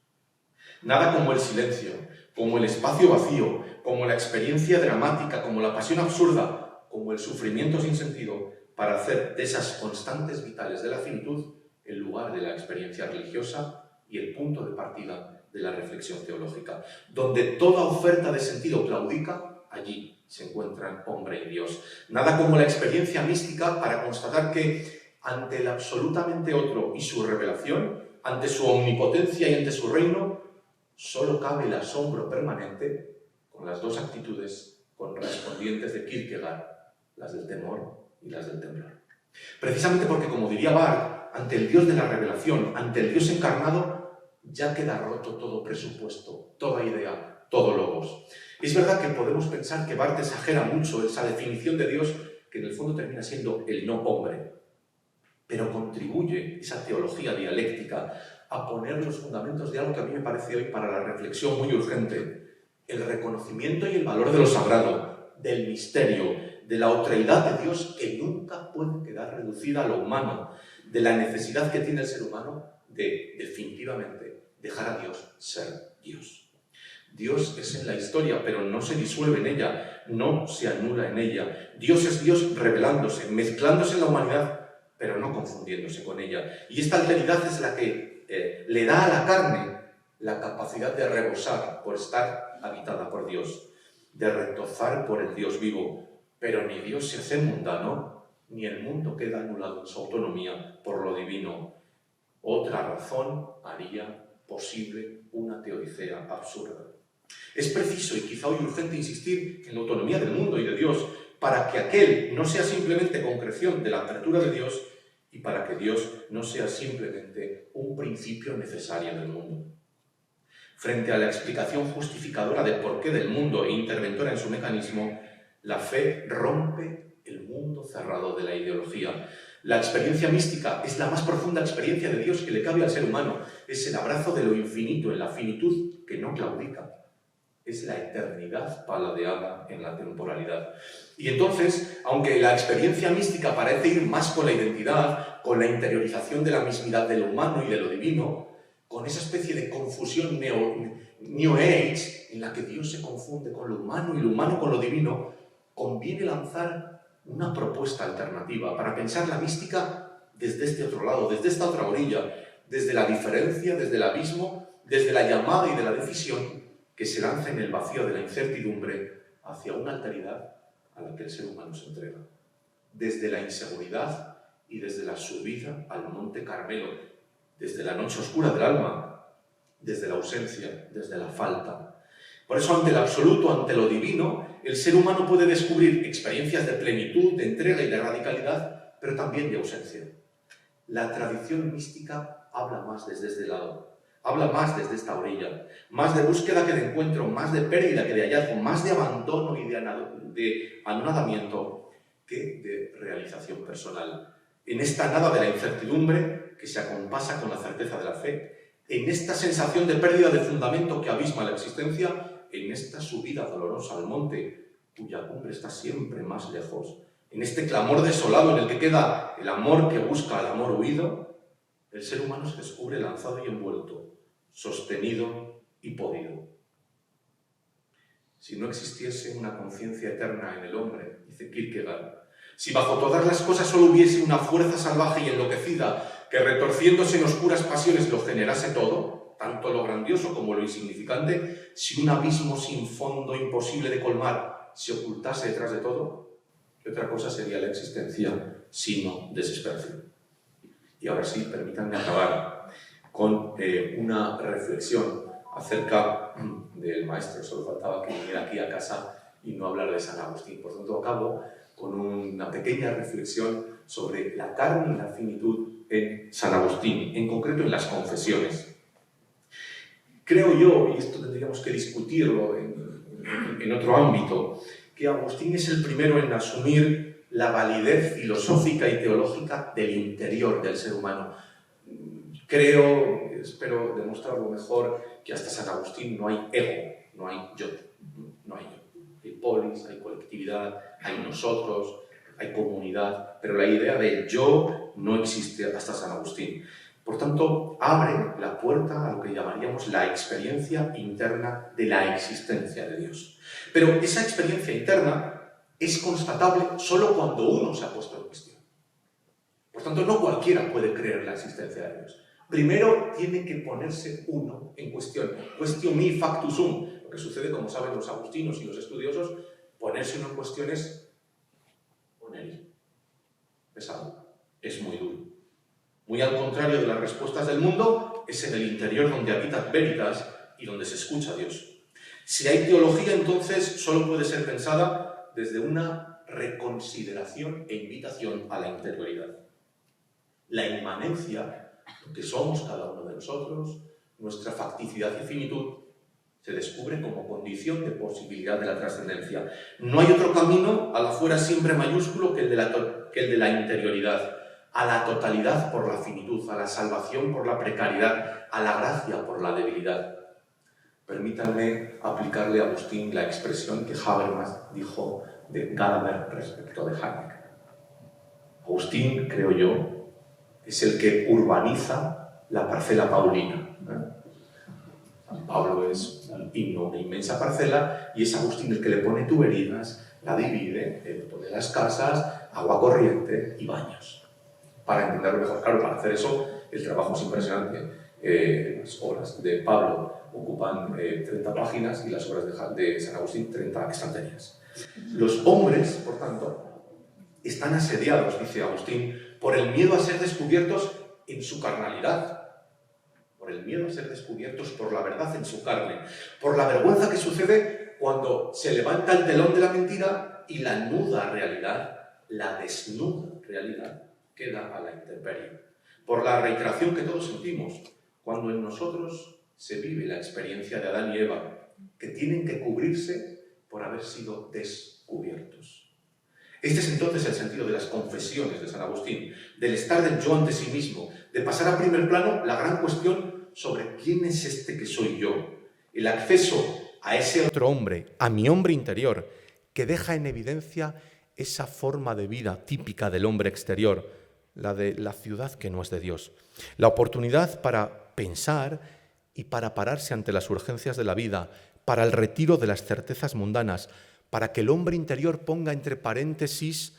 Nada como el silencio, como el espacio vacío, como la experiencia dramática, como la pasión absurda, como el sufrimiento sin sentido, para hacer de esas constantes vitales de la finitud el lugar de la experiencia religiosa y el punto de partida de la reflexión teológica. Donde toda oferta de sentido claudica, allí se encuentran hombre y Dios. Nada como la experiencia mística para constatar que ante el absolutamente otro y su revelación, ante su omnipotencia y ante su reino, solo cabe el asombro permanente con las dos actitudes correspondientes de Kierkegaard, las del temor y las del temblor. Precisamente porque, como diría Barth, ante el Dios de la revelación, ante el Dios encarnado, ya queda roto todo presupuesto, toda idea, todo logos. Es verdad que podemos pensar que Barth exagera mucho esa definición de Dios, que en el fondo termina siendo el no hombre, pero contribuye esa teología dialéctica a poner los fundamentos de algo que a mí me parece hoy para la reflexión muy urgente: el reconocimiento y el valor de lo sagrado, del misterio, de la otreidad de Dios que nunca puede quedar reducida a lo humano, de la necesidad que tiene el ser humano de definitivamente dejar a Dios ser Dios. Dios es en la historia, pero no se disuelve en ella, no se anula en ella. Dios es Dios revelándose, mezclándose en la humanidad, pero no confundiéndose con ella. Y esta alteridad es la que le da a la carne la capacidad de rebosar por estar habitada por Dios, de retozar por el Dios vivo. Pero ni Dios se hace mundano, ni el mundo queda anulado en su autonomía por lo divino. Otra razón haría posible una teodicea absurda. Es preciso y quizá hoy urgente insistir en la autonomía del mundo y de Dios, para que aquel no sea simplemente concreción de la apertura de Dios y para que Dios no sea simplemente un principio necesario del mundo. Frente a la explicación justificadora del porqué del mundo e interventora en su mecanismo, la fe rompe el mundo cerrado de la ideología. La experiencia mística es la más profunda experiencia de Dios que le cabe al ser humano. Es el abrazo de lo infinito en la finitud que no claudica. Es la eternidad paladeada en la temporalidad. Y entonces, aunque la experiencia mística parece ir más con la identidad, con la interiorización de la mismidad de lo humano y de lo divino, con esa especie de confusión New Age, en la que Dios se confunde con lo humano y lo humano con lo divino, conviene lanzar una propuesta alternativa para pensar la mística desde este otro lado, desde esta otra orilla, desde la diferencia, desde el abismo, desde la llamada y de la decisión que se lanza en el vacío de la incertidumbre hacia una alteridad a la que el ser humano se entrega. Desde la inseguridad y desde la subida al Monte Carmelo, desde la noche oscura del alma, desde la ausencia, desde la falta. Por eso, ante el absoluto, ante lo divino, el ser humano puede descubrir experiencias de plenitud, de entrega y de radicalidad, pero también de ausencia. La tradición mística habla más desde este lado, habla más desde esta orilla, más de búsqueda que de encuentro, más de pérdida que de hallazgo, más de abandono y de anonadamiento que de realización personal. En esta nada de la incertidumbre que se acompasa con la certeza de la fe, en esta sensación de pérdida de fundamento que abisma la existencia, en esta subida dolorosa al monte, cuya cumbre está siempre más lejos, en este clamor desolado en el que queda el amor que busca al amor huido, el ser humano se descubre lanzado y envuelto, sostenido y podido. Si no existiese una conciencia eterna en el hombre, dice Kierkegaard, si bajo todas las cosas solo hubiese una fuerza salvaje y enloquecida que retorciéndose en oscuras pasiones lo generase todo, tanto lo grandioso como lo insignificante, si un abismo sin fondo imposible de colmar se ocultase detrás de todo, ¿qué otra cosa sería la existencia sino desesperación? Y ahora sí, permítanme acabar con una reflexión acerca del maestro. Solo faltaba que viniera aquí a casa y no hablar de San Agustín. Por tanto, acabo con una pequeña reflexión sobre la carne y la finitud en San Agustín, en concreto en las confesiones. Creo yo, y esto tendríamos que discutirlo en otro ámbito, que Agustín es el primero en asumir la validez filosófica y teológica del interior del ser humano. Creo, espero demostrarlo mejor, que hasta San Agustín no hay ego, no hay yo. Hay polis, hay colectividad, hay nosotros, hay comunidad, pero la idea del yo no existe hasta San Agustín. Por tanto, abre la puerta a lo que llamaríamos la experiencia interna de la existencia de Dios. Pero esa experiencia interna es constatable solo cuando uno se ha puesto en cuestión. Por tanto, no cualquiera puede creer la existencia de Dios. Primero tiene que ponerse uno en cuestión. Question mi factus sum. Lo que sucede, como saben los agustinos y los estudiosos, ponerse uno en cuestión es poner pesado. Es muy duro. Muy al contrario de las respuestas del mundo, es en el interior donde habita veritas y donde se escucha a Dios. Si hay teología, entonces solo puede ser pensada desde una reconsideración e invitación a la interioridad. La inmanencia, lo que somos cada uno de nosotros, nuestra facticidad y finitud, se descubre como condición de posibilidad de la trascendencia. No hay otro camino al afuera siempre mayúsculo que el de la interioridad, a la totalidad por la finitud, a la salvación por la precariedad, a la gracia por la debilidad. Permítanme aplicarle a Agustín la expresión que Habermas dijo de Gadamer respecto de Hayek. Agustín, creo yo, es el que urbaniza la parcela paulina. San Pablo es un himno, una inmensa parcela, y es Agustín el que le pone tuberías, la divide, le pone las casas, agua corriente y baños. Para entenderlo mejor, claro, para hacer eso el trabajo es impresionante. Las obras de Pablo ocupan 30 páginas y las obras de San Agustín 30 estanterías. Los hombres, por tanto, están asediados, dice Agustín, por el miedo a ser descubiertos en su carnalidad, por el miedo a ser descubiertos por la verdad en su carne, por la vergüenza que sucede cuando se levanta el telón de la mentira y la nuda realidad, la desnuda realidad, queda a la intemperie, por la reiteración que todos sentimos cuando en nosotros se vive la experiencia de Adán y Eva, que tienen que cubrirse por haber sido descubiertos. Este es entonces el sentido de las confesiones de San Agustín, del estar del yo ante sí mismo, de pasar a primer plano la gran cuestión sobre quién es este que soy yo, el acceso a ese otro hombre, a mi hombre interior, que deja en evidencia esa forma de vida típica del hombre exterior, la de la ciudad que no es de Dios. La oportunidad para pensar y para pararse ante las urgencias de la vida, para el retiro de las certezas mundanas, para que el hombre interior ponga entre paréntesis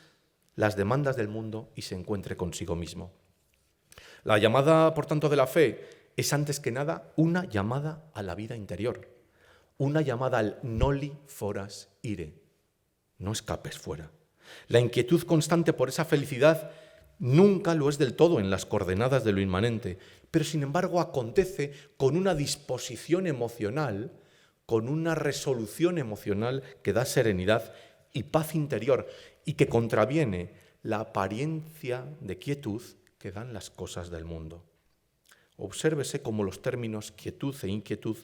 las demandas del mundo y se encuentre consigo mismo. La llamada, por tanto, de la fe es antes que nada una llamada a la vida interior, una llamada al noli foras ire, no escapes fuera. La inquietud constante por esa felicidad nunca lo es del todo en las coordenadas de lo inmanente, pero sin embargo acontece con una disposición emocional con una resolución emocional que da serenidad y paz interior y que contraviene la apariencia de quietud que dan las cosas del mundo. Obsérvese cómo los términos quietud e inquietud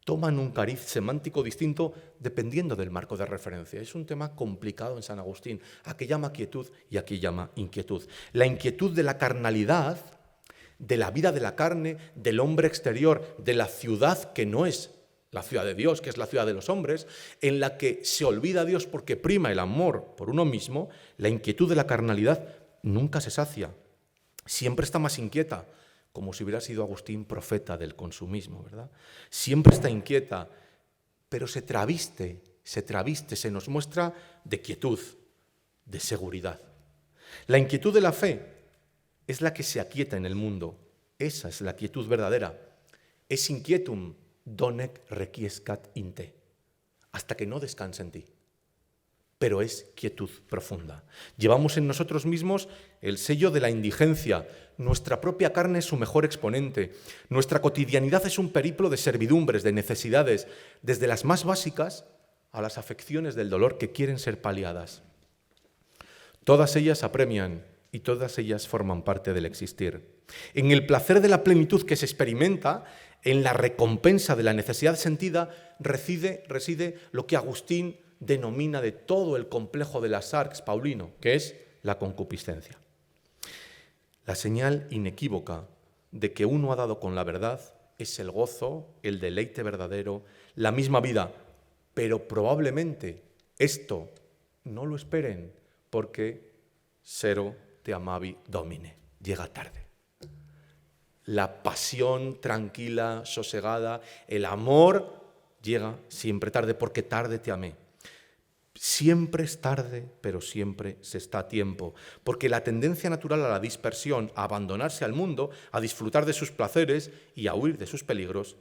toman un cariz semántico distinto dependiendo del marco de referencia. Es un tema complicado en San Agustín. Aquí llama quietud y aquí llama inquietud. La inquietud de la carnalidad, de la vida de la carne, del hombre exterior, de la ciudad que no es la ciudad de Dios, que es la ciudad de los hombres, en la que se olvida a Dios porque prima el amor por uno mismo. La inquietud de la carnalidad nunca se sacia, siempre está más inquieta, como si hubiera sido Agustín profeta del consumismo, ¿verdad? Siempre está inquieta, pero se traviste, se nos muestra de quietud, de seguridad. La inquietud de la fe es la que se aquieta en el mundo. Esa es la quietud verdadera. Es inquietum donec requiescat in te, hasta que no descanse en ti. Pero es quietud profunda. Llevamos en nosotros mismos el sello de la indigencia. Nuestra propia carne es su mejor exponente. Nuestra cotidianidad es un periplo de servidumbres, de necesidades, desde las más básicas a las afecciones del dolor que quieren ser paliadas. Todas ellas apremian y todas ellas forman parte del existir. En el placer de la plenitud que se experimenta, en la recompensa de la necesidad sentida, reside lo que Agustín denomina de todo el complejo de las arcs paulino, que es la concupiscencia. La señal inequívoca de que uno ha dado con la verdad es el gozo, el deleite verdadero, la misma vida, pero probablemente esto no lo esperen porque sero te amavi domine, llega tarde. La pasión tranquila, sosegada, el amor llega siempre tarde porque tarde te amé. Siempre es tarde, pero siempre se está a tiempo, porque la tendencia natural a la dispersión, a abandonarse al mundo, a disfrutar de sus placeres y a huir de sus peligros,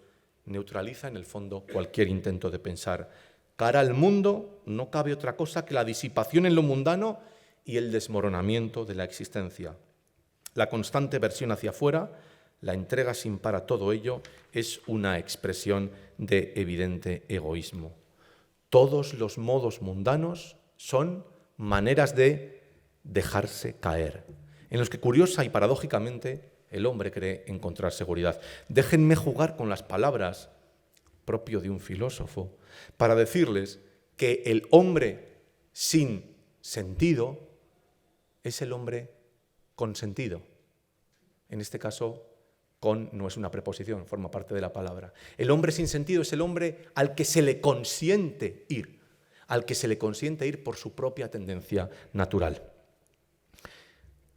neutraliza en el fondo cualquier intento de pensar. Cara al mundo no cabe otra cosa que la disipación en lo mundano y el desmoronamiento de la existencia. La constante versión hacia afuera, la entrega sin par a todo ello, es una expresión de evidente egoísmo. Todos los modos mundanos son maneras de dejarse caer, en los que curiosa y paradójicamente el hombre cree encontrar seguridad. Déjenme jugar con las palabras propio de un filósofo para decirles que el hombre sin sentido es el hombre con sentido. En este caso, con no es una preposición, forma parte de la palabra. El hombre sin sentido es el hombre al que se le consiente ir por su propia tendencia natural.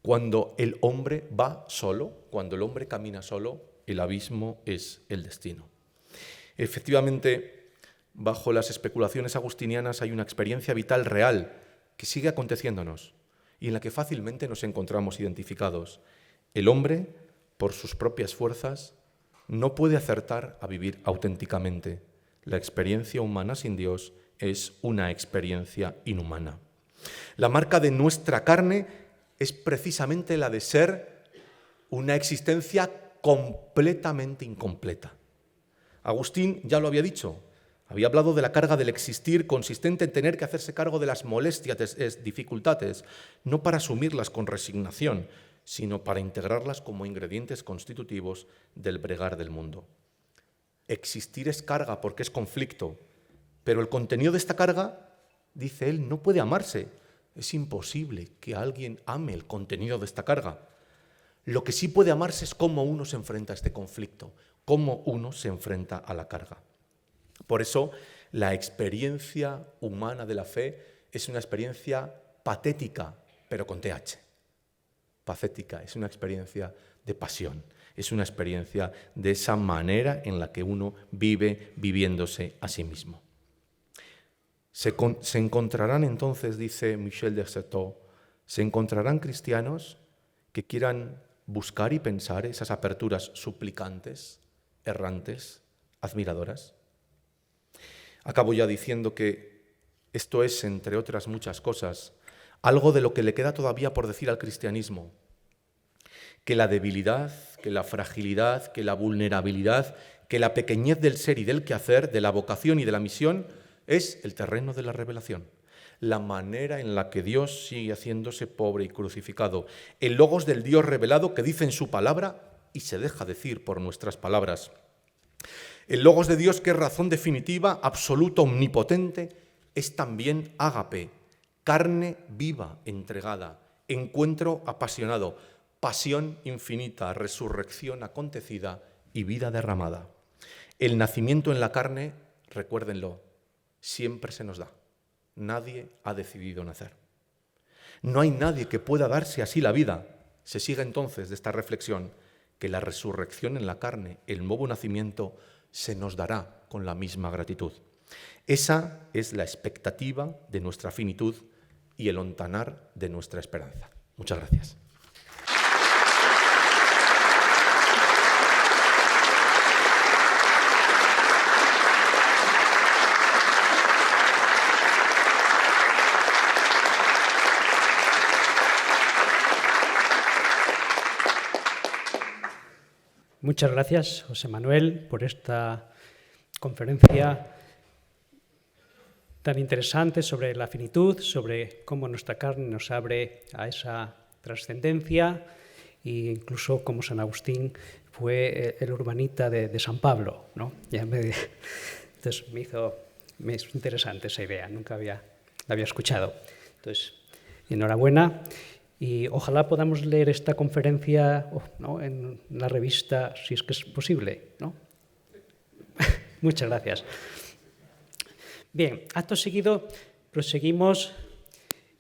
Cuando el hombre va solo, cuando el hombre camina solo, el abismo es el destino. Efectivamente, bajo las especulaciones agustinianas hay una experiencia vital real que sigue aconteciéndonos y en la que fácilmente nos encontramos identificados. El hombre, por sus propias fuerzas, no puede acertar a vivir auténticamente. La experiencia humana sin Dios es una experiencia inhumana. La marca de nuestra carne es precisamente la de ser una existencia completamente incompleta. Agustín ya lo había dicho, había hablado de la carga del existir consistente en tener que hacerse cargo de las molestias, dificultades, no para asumirlas con resignación, sino para integrarlas como ingredientes constitutivos del bregar del mundo. Existir es carga porque es conflicto, pero el contenido de esta carga, dice él, no puede amarse. Es imposible que alguien ame el contenido de esta carga. Lo que sí puede amarse es cómo uno se enfrenta a este conflicto, cómo uno se enfrenta a la carga. Por eso, la experiencia humana de la fe es una experiencia patética, pero con TH. Pacética, es una experiencia de pasión, es una experiencia de esa manera en la que uno vive viviéndose a sí mismo. Se encontrarán entonces, dice Michel de Certeau, se encontrarán cristianos que quieran buscar y pensar esas aperturas suplicantes, errantes, admiradoras. Acabo ya diciendo que esto es, entre otras muchas cosas, algo de lo que le queda todavía por decir al cristianismo, que la debilidad, que la fragilidad, que la vulnerabilidad, que la pequeñez del ser y del quehacer, de la vocación y de la misión, es el terreno de la revelación. La manera en la que Dios sigue haciéndose pobre y crucificado. El logos del Dios revelado que dice en su palabra y se deja decir por nuestras palabras. El logos de Dios que es razón definitiva, absoluta, omnipotente, es también ágape, carne viva, entregada, encuentro apasionado, pasión infinita, resurrección acontecida y vida derramada. El nacimiento en la carne, recuérdenlo, siempre se nos da. Nadie ha decidido nacer. No hay nadie que pueda darse así la vida. Se sigue entonces de esta reflexión que la resurrección en la carne, el nuevo nacimiento, se nos dará con la misma gratitud. Esa es la expectativa de nuestra finitud y el hontanar de nuestra esperanza. Muchas gracias. Muchas gracias, José Manuel, por esta conferencia tan interesante sobre la finitud, sobre cómo nuestra carne nos abre a esa trascendencia e incluso cómo San Agustín fue el urbanita de San Pablo, ¿no? Entonces me hizo interesante esa idea, nunca la había escuchado. Entonces, enhorabuena. Y ojalá podamos leer esta conferencia, ¿no?, en la revista, si es que es posible, ¿no? Muchas gracias. Bien, acto seguido proseguimos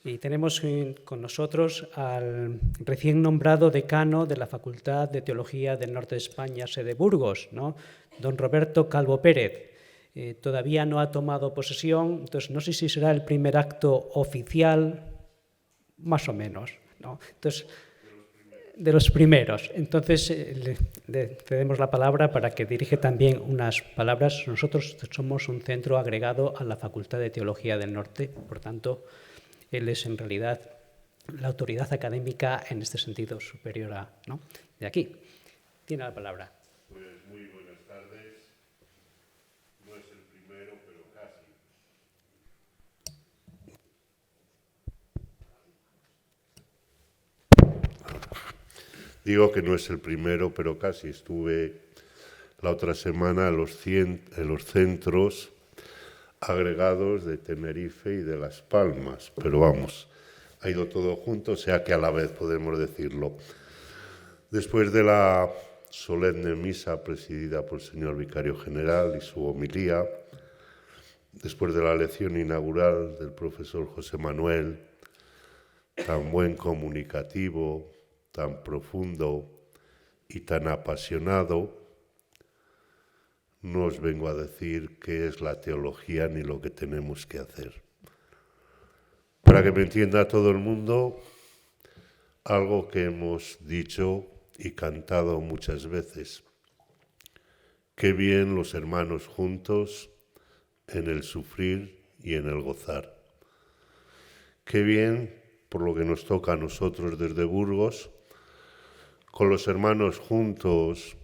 y tenemos con nosotros al recién nombrado decano de la Facultad de Teología del Norte de España, sede Burgos, ¿no?, don Roberto Calvo Pérez. Todavía no ha tomado posesión, entonces no sé si será el primer acto oficial, más o menos, ¿no? Entonces, de los primeros. Entonces, le cedemos la palabra para que dirige también unas palabras. Nosotros somos un centro agregado a la Facultad de Teología del Norte, por tanto, él es en realidad la autoridad académica en este sentido superior a, ¿no?, de aquí. Tiene la palabra. Pues muy buenas tardes. No es el primero, pero casi. Digo que no es el primero, pero casi. Estuve la otra semana en los centros agregados de Tenerife y de Las Palmas, pero vamos, ha ido todo junto, o sea que a la vez podemos decirlo. Después de la solemne misa presidida por el señor vicario general y su homilía, después de la lección inaugural del profesor José Manuel, tan buen comunicativo, tan profundo y tan apasionado, no os vengo a decir qué es la teología ni lo que tenemos que hacer. Para que me entienda todo el mundo, algo que hemos dicho y cantado muchas veces. Qué bien los hermanos juntos en el sufrir y en el gozar. Qué bien, por lo que nos toca a nosotros desde Burgos, con los hermanos juntos,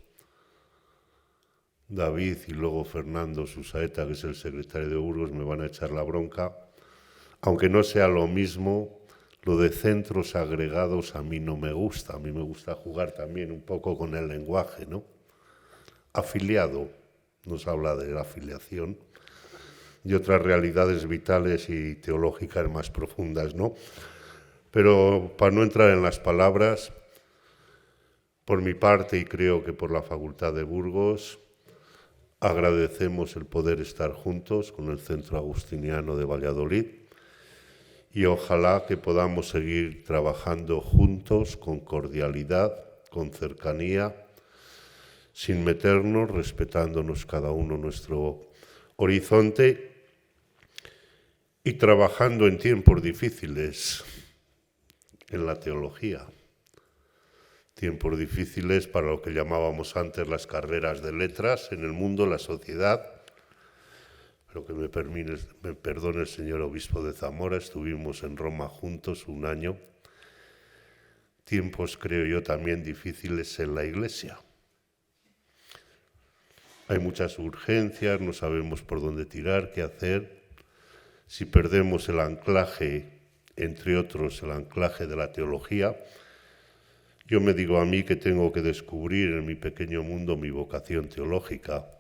David y luego Fernando Susaeta, que es el secretario de Burgos, me van a echar la bronca, aunque no sea lo mismo, lo de centros agregados a mí no me gusta. A mí me gusta jugar también un poco con el lenguaje, ¿no? Afiliado, nos habla de la afiliación y otras realidades vitales y teológicas más profundas, ¿no? Pero para no entrar en las palabras, por mi parte y creo que por la Facultad de Burgos, agradecemos el poder estar juntos con el Centro Agustiniano de Valladolid y ojalá que podamos seguir trabajando juntos con cordialidad, con cercanía, sin meternos, respetándonos cada uno nuestro horizonte y trabajando en tiempos difíciles en la teología. Tiempos difíciles para lo que llamábamos antes las carreras de letras en el mundo, la sociedad. Pero que me perdone el señor obispo de Zamora, estuvimos en Roma juntos un año. Tiempos, creo yo, también difíciles en la Iglesia. Hay muchas urgencias, no sabemos por dónde tirar, qué hacer. Si perdemos el anclaje, entre otros el anclaje de la teología, yo me digo a mí que tengo que descubrir en mi pequeño mundo mi vocación teológica.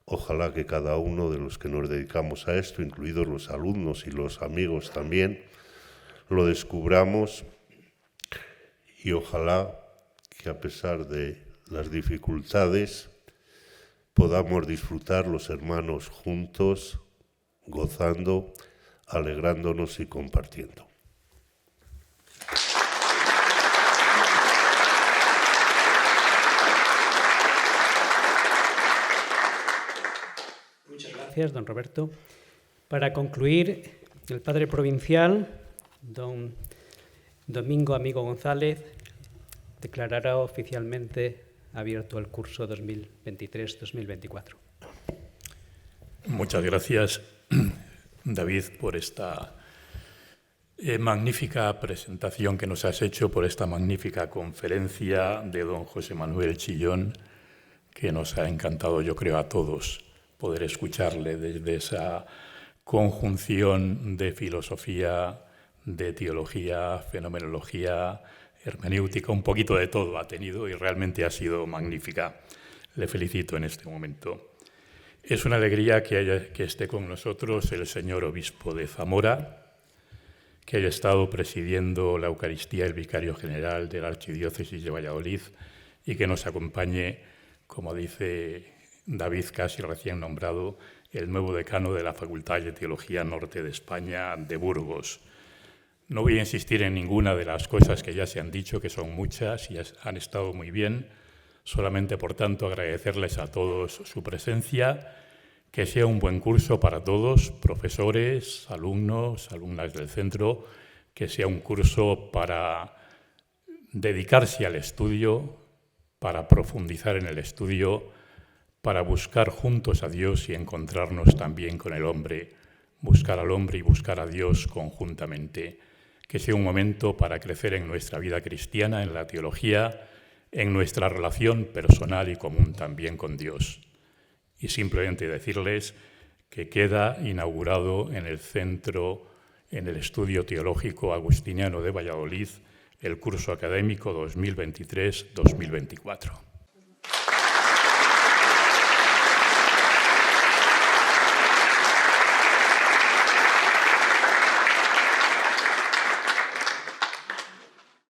Ojalá que cada uno de los que nos dedicamos a esto, incluidos los alumnos y los amigos también, lo descubramos, y ojalá que a pesar de las dificultades podamos disfrutar los hermanos juntos, gozando, alegrándonos y compartiendo. Muchas gracias, don Roberto. Para concluir, el padre provincial, don Domingo Amigo González, declarará oficialmente abierto el curso 2023-2024. Muchas gracias, David, por esta magnífica presentación que nos has hecho, por esta magnífica conferencia de don José Manuel Chillón, que nos ha encantado, yo creo, a todos poder escucharle desde esa conjunción de filosofía, de teología, fenomenología, hermenéutica, un poquito de todo ha tenido y realmente ha sido magnífica. Le felicito en este momento. Es una alegría que esté con nosotros el señor obispo de Zamora, que haya estado presidiendo la Eucaristía el vicario general de la Archidiócesis de Valladolid y que nos acompañe, como dice David, casi recién nombrado, el nuevo decano de la Facultad de Teología Norte de España de Burgos. No voy a insistir en ninguna de las cosas que ya se han dicho, que son muchas y han estado muy bien. Solamente, por tanto, agradecerles a todos su presencia, que sea un buen curso para todos, profesores, alumnos, alumnas del centro, que sea un curso para dedicarse al estudio, para profundizar en el estudio, para buscar juntos a Dios y encontrarnos también con el hombre, buscar al hombre y buscar a Dios conjuntamente. Que sea un momento para crecer en nuestra vida cristiana, en la teología, en nuestra relación personal y común también con Dios. Y simplemente decirles que queda inaugurado en el centro, en el Estudio Teológico Agustiniano de Valladolid, el curso académico 2023-2024.